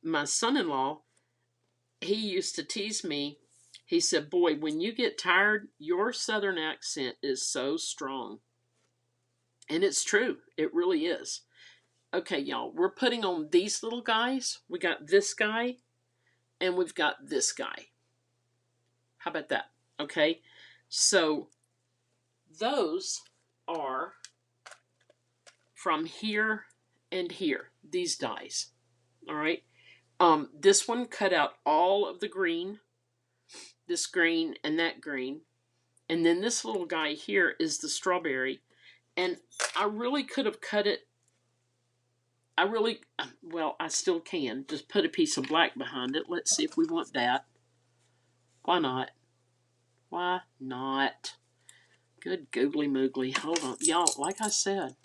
my son-in-law, he used to tease me. He said, boy, when you get tired, your Southern accent is so strong. And it's true. It really is. Okay, y'all, we're putting on these little guys. We got this guy, and we've got this guy. How about that? Okay, so those are from here and here, these dies. All right. This one cut out all of the green, this green and that green. And then this little guy here is the strawberry. And I really could have cut it. Well, I still can. Just put a piece of black behind it. Let's see if we want that. Why not? Why not? Good googly moogly. Hold on. Y'all, like I said,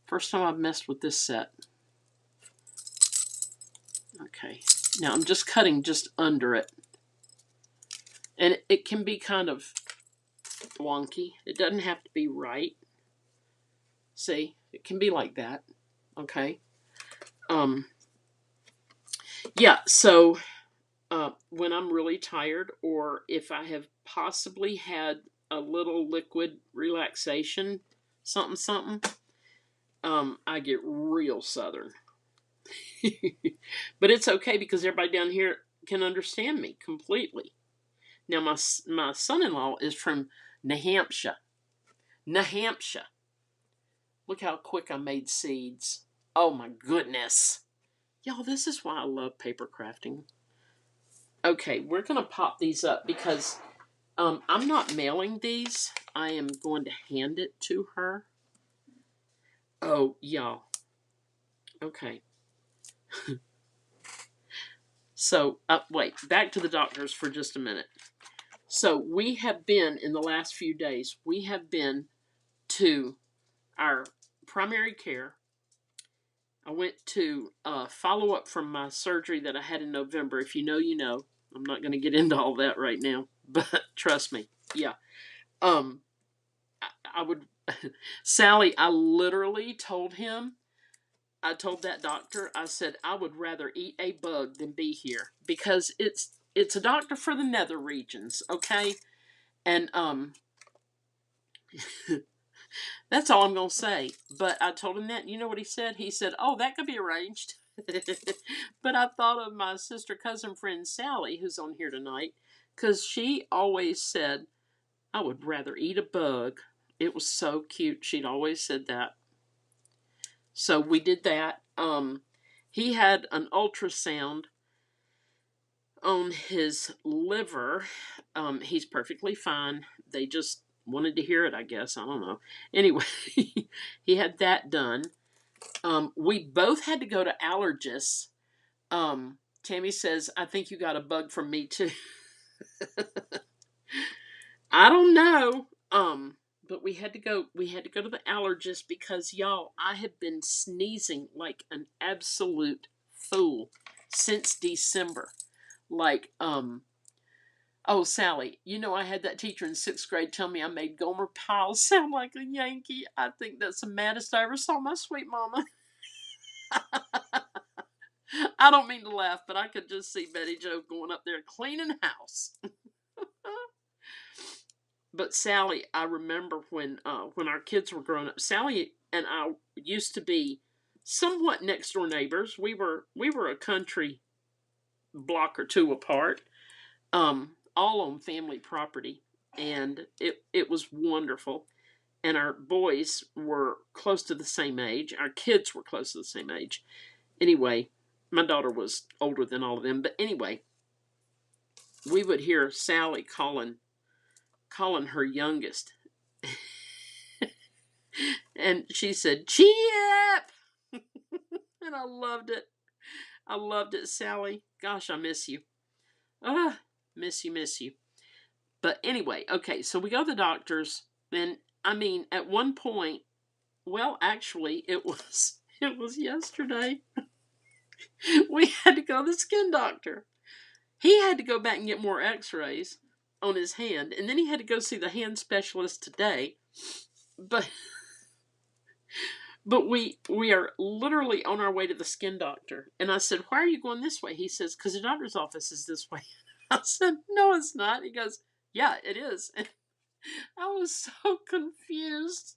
first time I've messed with this set. Okay. Now I'm just cutting just under it. And it can be kind of wonky. It doesn't have to be right. See? It can be like that. Okay. Yeah, so when I'm really tired, or if I have possibly had a little liquid relaxation, something, I get real southern. But it's okay because everybody down here can understand me completely. Now, my son-in-law is from New Hampshire. New Hampshire. Look how quick I made seeds. Oh my goodness. Y'all, this is why I love paper crafting. Okay, we're going to pop these up because I'm not mailing these. I am going to hand it to her. Oh, y'all. Okay. So, wait, back to the doctors for just a minute. So, we have been, in the last few days, we have been to our primary care. I went to follow up from my surgery that I had in November. If you know, you know. I'm not going to get into all that right now, but trust me. Yeah. I would, Sally, I literally told him, I told that doctor, I said, I would rather eat a bug than be here because it's a doctor for the nether regions. Okay. And, that's all I'm going to say. But I told him that. You know what he said? He said, oh, that could be arranged. But I thought of my sister, cousin, friend, Sally, who's on here tonight, because she always said, I would rather eat a bug. It was so cute. She'd always said that. So we did that. He had an ultrasound on his liver. He's perfectly fine. They just wanted to hear it, I guess. I don't know. Anyway, he had that done. We both had to go to allergists. Tammy says, I think you got a bug from me too. I don't know. But we had to go to the allergist because y'all, I have been sneezing like an absolute fool since December. Like, oh, Sally, you know I had that teacher in 6th grade tell me I made Gomer Pyle sound like a Yankee. I think that's the maddest I ever saw my sweet mama. I don't mean to laugh, but I could just see Betty Jo going up there cleaning house. But Sally, I remember when our kids were growing up, Sally and I used to be somewhat next door neighbors. We were a country block or two apart, all on family property, and it was wonderful. And our boys were close to the same age. Our kids were close to the same age. Anyway, my daughter was older than all of them, but anyway, we would hear Sally calling her youngest. And she said, Chip! And I loved it. I loved it, Sally. Gosh, I miss you. Miss you. But anyway, okay, so we go to the doctors, and I mean, at one point, well, actually, it was yesterday. We had to go to the skin doctor. He had to go back and get more x-rays on his hand, and then he had to go see the hand specialist today. But we are literally on our way to the skin doctor. And I said, why are you going this way? He says, because the doctor's office is this way. I said, no, it's not. He goes, yeah, it is. And I was so confused.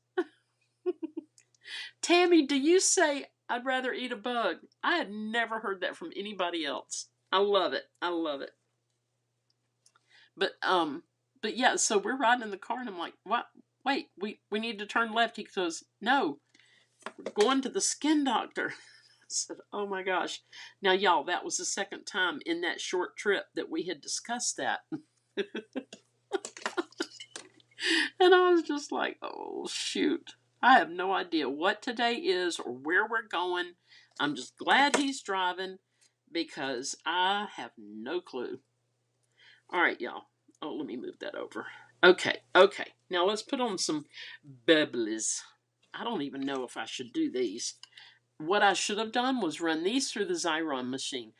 Tammy, do you say I'd rather eat a bug? I had never heard that from anybody else. I love it. But yeah, so we're riding in the car and I'm like, what? wait, we need to turn left. He goes, no, we're going to the skin doctor. I said, oh my gosh. Now, y'all, that was the second time in that short trip that we had discussed that. And I was just like, oh, shoot. I have no idea what today is or where we're going. I'm just glad he's driving because I have no clue. All right, y'all. Oh, let me move that over. Okay. Now let's put on some bubblies. I don't even know if I should do these. What I should have done was run these through the Xyron machine.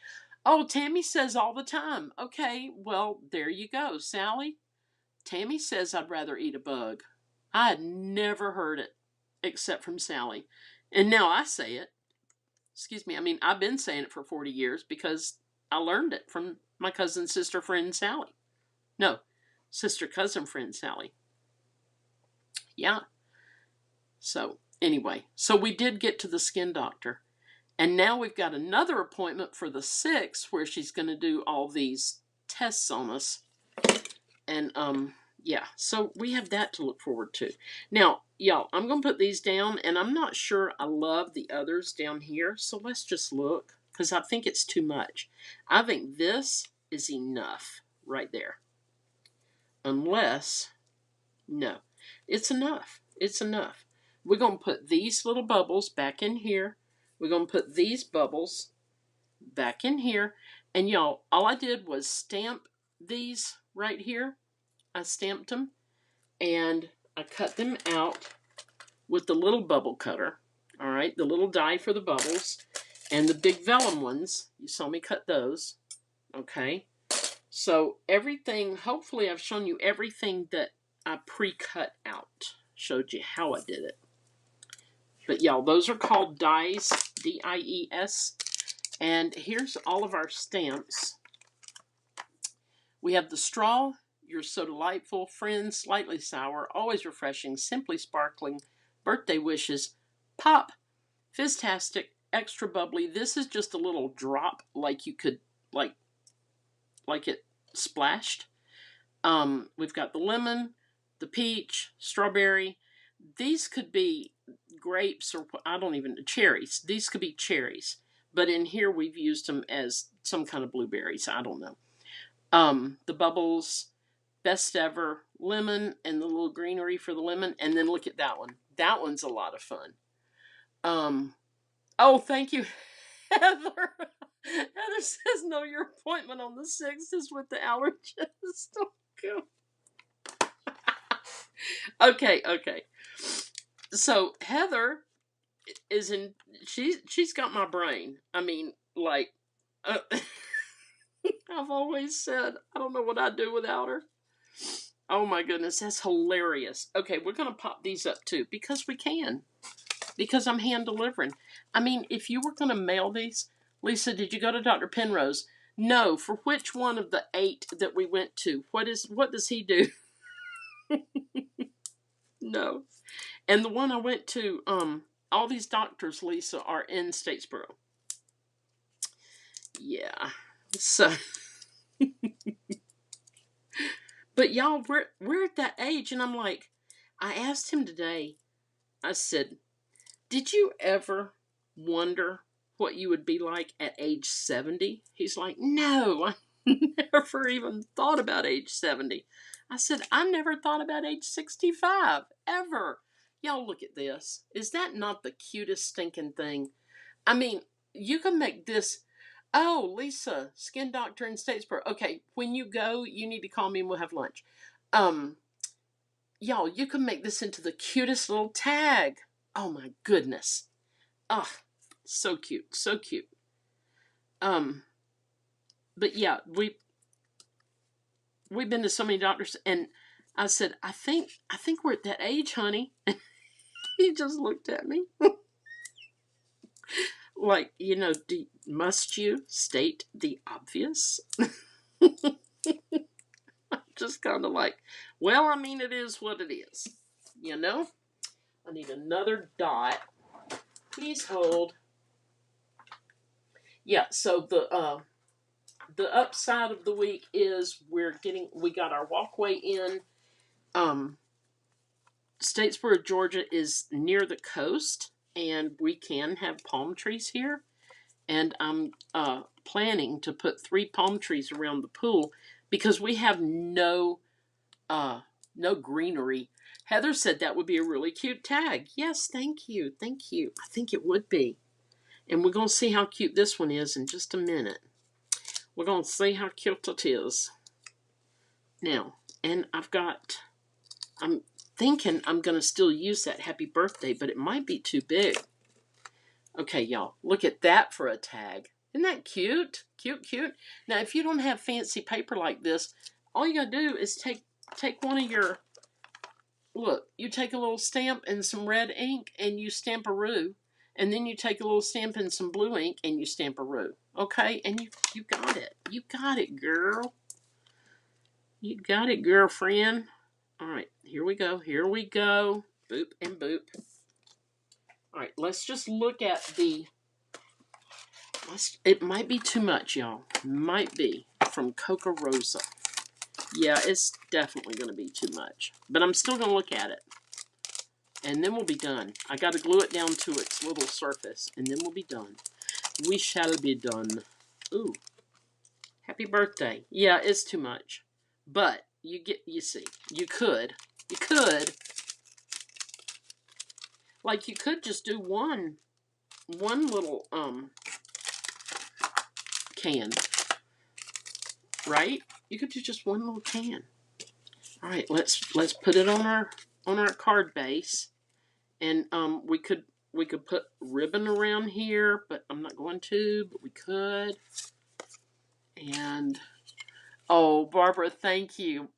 Oh, Tammy says all the time. Okay, well, there you go, Sally. Tammy says I'd rather eat a bug. I had never heard it except from Sally. And now I say it. Excuse me. I mean, I've been saying it for 40 years because I learned it from my cousin, sister, friend, Sally. No, sister, cousin, friend, Sally. Yeah. So, anyway, so we did get to the skin doctor. And now we've got another appointment for the 6th where she's going to do all these tests on us. And, yeah, so we have that to look forward to. Now, y'all, I'm going to put these down, and I'm not sure I love the others down here, so let's just look, because I think it's too much. I think this is enough right there. Unless, no, it's enough. It's enough. We're going to put these little bubbles back in here. We're going to put these bubbles back in here. And y'all, all I did was stamp these right here. I stamped them and I cut them out with the little bubble cutter. All right, the little die for the bubbles and the big vellum ones. You saw me cut those. Okay, so everything, hopefully I've shown you everything that I pre-cut out. Showed you how I did it. But y'all, those are called dies, D-I-E-S. And here's all of our stamps. We have the straw, You're So Delightful, Friends, Slightly Sour, Always Refreshing, Simply Sparkling, Birthday Wishes, Pop, Fizztastic, Extra Bubbly. This is just a little drop, like you could, like it splashed. We've got the lemon, the peach, strawberry. These could be grapes or I don't even, cherries. These could be cherries. But in here we've used them as some kind of blueberries. I don't know. The bubbles, best ever, lemon, and the little greenery for the lemon. And then look at that one. That one's a lot of fun. Oh, thank you, Heather. Heather says, no, your appointment on the 6th is with the allergist. Okay. So Heather is in, she's got my brain. I mean, like, I've always said, I don't know what I'd do without her. Oh my goodness, that's hilarious. Okay, we're going to pop these up too, because we can. Because I'm hand delivering. I mean, if you were going to mail these, Lisa, did you go to Dr. Penrose? No. For which one of the 8 that we went to? What does he do? No. And the one I went to, all these doctors, Lisa, are in Statesboro. Yeah. So, but y'all, we're at that age, and I'm like, I asked him today, I said, did you ever wonder what you would be like at age 70? He's like, no, I never even thought about age 70. I said, I never thought about age 65, ever. Y'all look at this. Is that not the cutest stinking thing? I mean, you can make this. Oh, Lisa, skin doctor in Statesboro. Okay, when you go, you need to call me and we'll have lunch. Y'all, you can make this into the cutest little tag. Oh my goodness. Oh, so cute, so cute. But yeah, we've been to so many doctors, and I said, I think we're at that age, honey. He just looked at me. Like, must you state the obvious? Just kind of like, well, I mean, it is what it is. I need another dot. Please hold. Yeah, so the upside of the week is we got our walkway in. Statesboro, Georgia is near the coast, and we can have palm trees here. And I'm planning to put 3 palm trees around the pool because we have no greenery. Heather said that would be a really cute tag. Yes, thank you, thank you. I think it would be. And we're going to see how cute this one is in just a minute. We're going to see how cute it is. Now, and I'm thinking I'm going to still use that happy birthday, but it might be too big. Okay, y'all, look at that for a tag. Isn't that cute? Cute, cute. Now, if you don't have fancy paper like this, all you got to do is take one of your, look, you take a little stamp and some red ink and you stamp a roo. And then you take a little stamp and some blue ink and you stamp a roo. Okay? And you got it. You got it, girl. You got it, girlfriend. All right, here we go. Here we go. Boop and boop. All right, let's just look at the... It might be too much, y'all. Might be. From Coca Rosa. Yeah, it's definitely going to be too much. But I'm still going to look at it. And then we'll be done. I got to glue it down to its little surface. And then we'll be done. We shall be done. Ooh. Happy birthday. Yeah, it's too much. But, you see. You could. Like, you could just do one little, can. Right? You could do just one little can. All right, let's put it on our card base. And we could put ribbon around here, but I'm not going to, but we could. And oh, Barbara, thank you.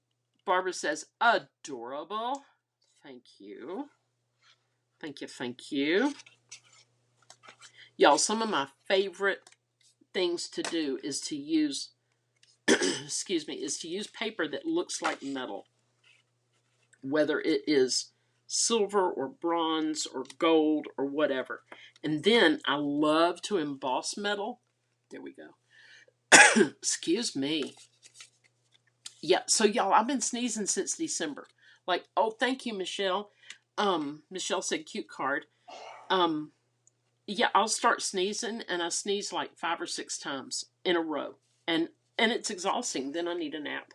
Barbara says adorable. Thank you. Thank you. Y'all, some of my favorite things to do is to use excuse me, is to use paper that looks like metal. Whether it is silver or bronze or gold or whatever. And then I love to emboss metal. There we go. Excuse me. Yeah, so y'all, I've been sneezing since December. Like, oh, thank you, Michelle. Michelle said cute card. Yeah, I'll start sneezing and I sneeze like 5 or 6 times in a row. And it's exhausting. Then I need a nap.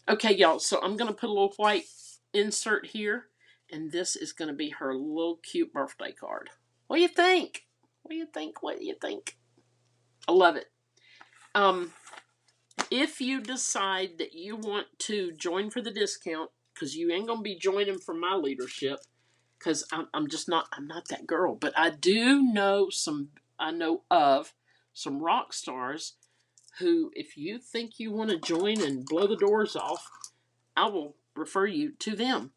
Okay, y'all, so I'm going to put a little white insert here. And this is going to be her little cute birthday card. What do you think? What do you think? What do you think? I love it. If you decide that you want to join for the discount, because you ain't going to be joining for my leadership, because I'm not that girl. But I do know I know of some rock stars who, if you think you want to join and blow the doors off, I will refer you to them.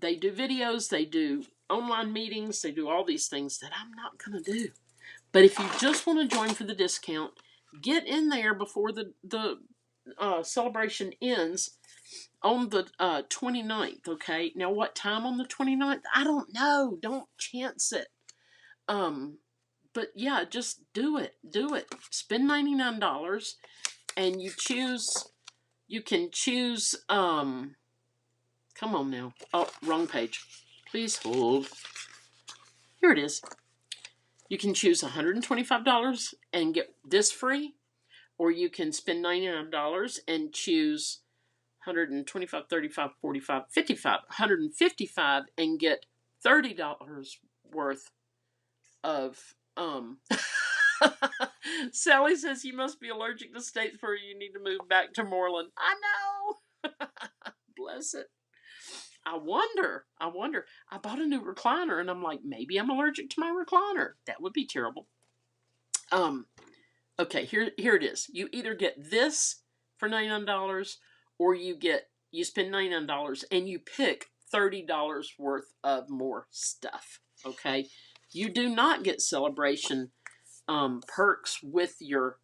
They do videos, they do online meetings, they do all these things that I'm not going to do. But if you just want to join for the discount, get in there before the celebration ends on the 29th, okay? Now, what time on the 29th? I don't know. Don't chance it. But yeah, just do it. Do it. Spend $99 and you can choose, come on now. Oh, wrong page. Please hold. Here it is. You can choose $125 and get this free, or you can spend $99 and choose 125, 35, 45, 55, 155 and get $30 worth of Sally says you must be allergic to Statesboro. You need to move back to Moreland. I know. Bless it. I wonder. I bought a new recliner and I'm like, maybe I'm allergic to my recliner. That would be terrible. Okay, here it is. You either get this for $99 or you spend $99 and you pick $30 worth of more stuff. Okay? You do not get celebration perks with your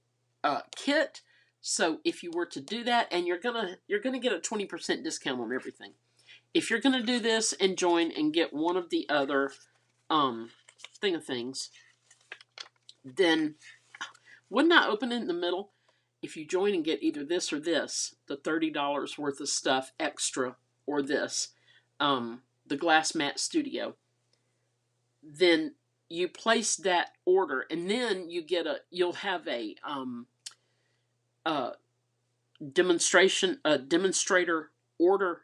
kit. So if you were to do that, and you're gonna get a 20% discount on everything. If you're gonna do this and join and get one of the other things, then wouldn't I open it in the middle? If you join and get either this or this, the $30 worth of stuff extra, or this, the Glass Mat Studio, then you place that order, and then you'll have a demonstrator order,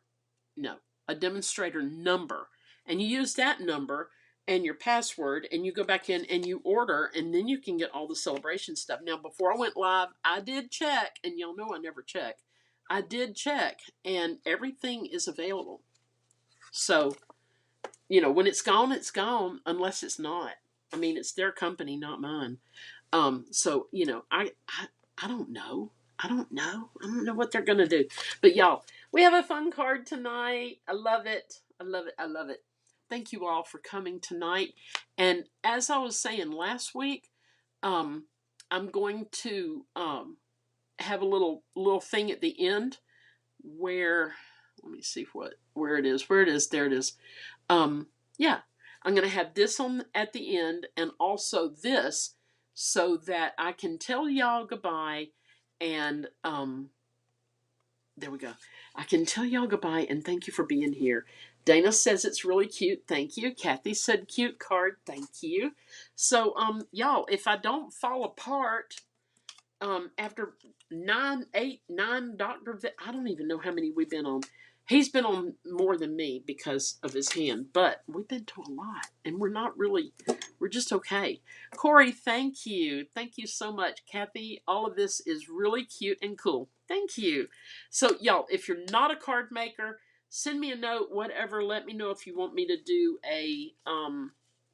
no, a demonstrator number, and you use that number and your password, and you go back in and you order, and then you can get all the celebration stuff. Now, before I went live, I did check, and y'all know I never check. I did check, and everything is available. So, when it's gone, unless it's not. I mean, it's their company, not mine. So, I don't know. I don't know. I don't know what they're gonna do. But y'all, we have a fun card tonight. I love it. I love it. I love it. Thank you all for coming tonight. And as I was saying last week, I'm going to have a little thing at the end where, let me see where it is. Where it is. There it is. Yeah, I'm going to have this on at the end, and also this, so that I can tell y'all goodbye. And there we go. I can tell y'all goodbye and thank you for being here. Dana says it's really cute. Thank you. Kathy said cute card. Thank you. So y'all, if I don't fall apart after 9, 8, 9 Dr. I don't even know how many we've been on. He's been on more than me because of his hand, but we've been to a lot, and we're just okay. Corey, thank you. Thank you so much. Kathy, all of this is really cute and cool. Thank you. So, y'all, if you're not a card maker, send me a note, whatever. Let me know if you want me to do a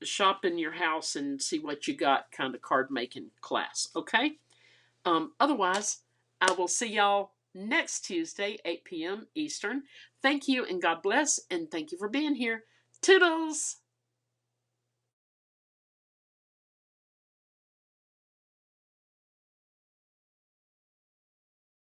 shop in your house and see what you got kind of card making class, okay? Otherwise, I will see y'all next Tuesday, 8 p.m. Eastern. Thank you and God bless, and thank you for being here. Toodles!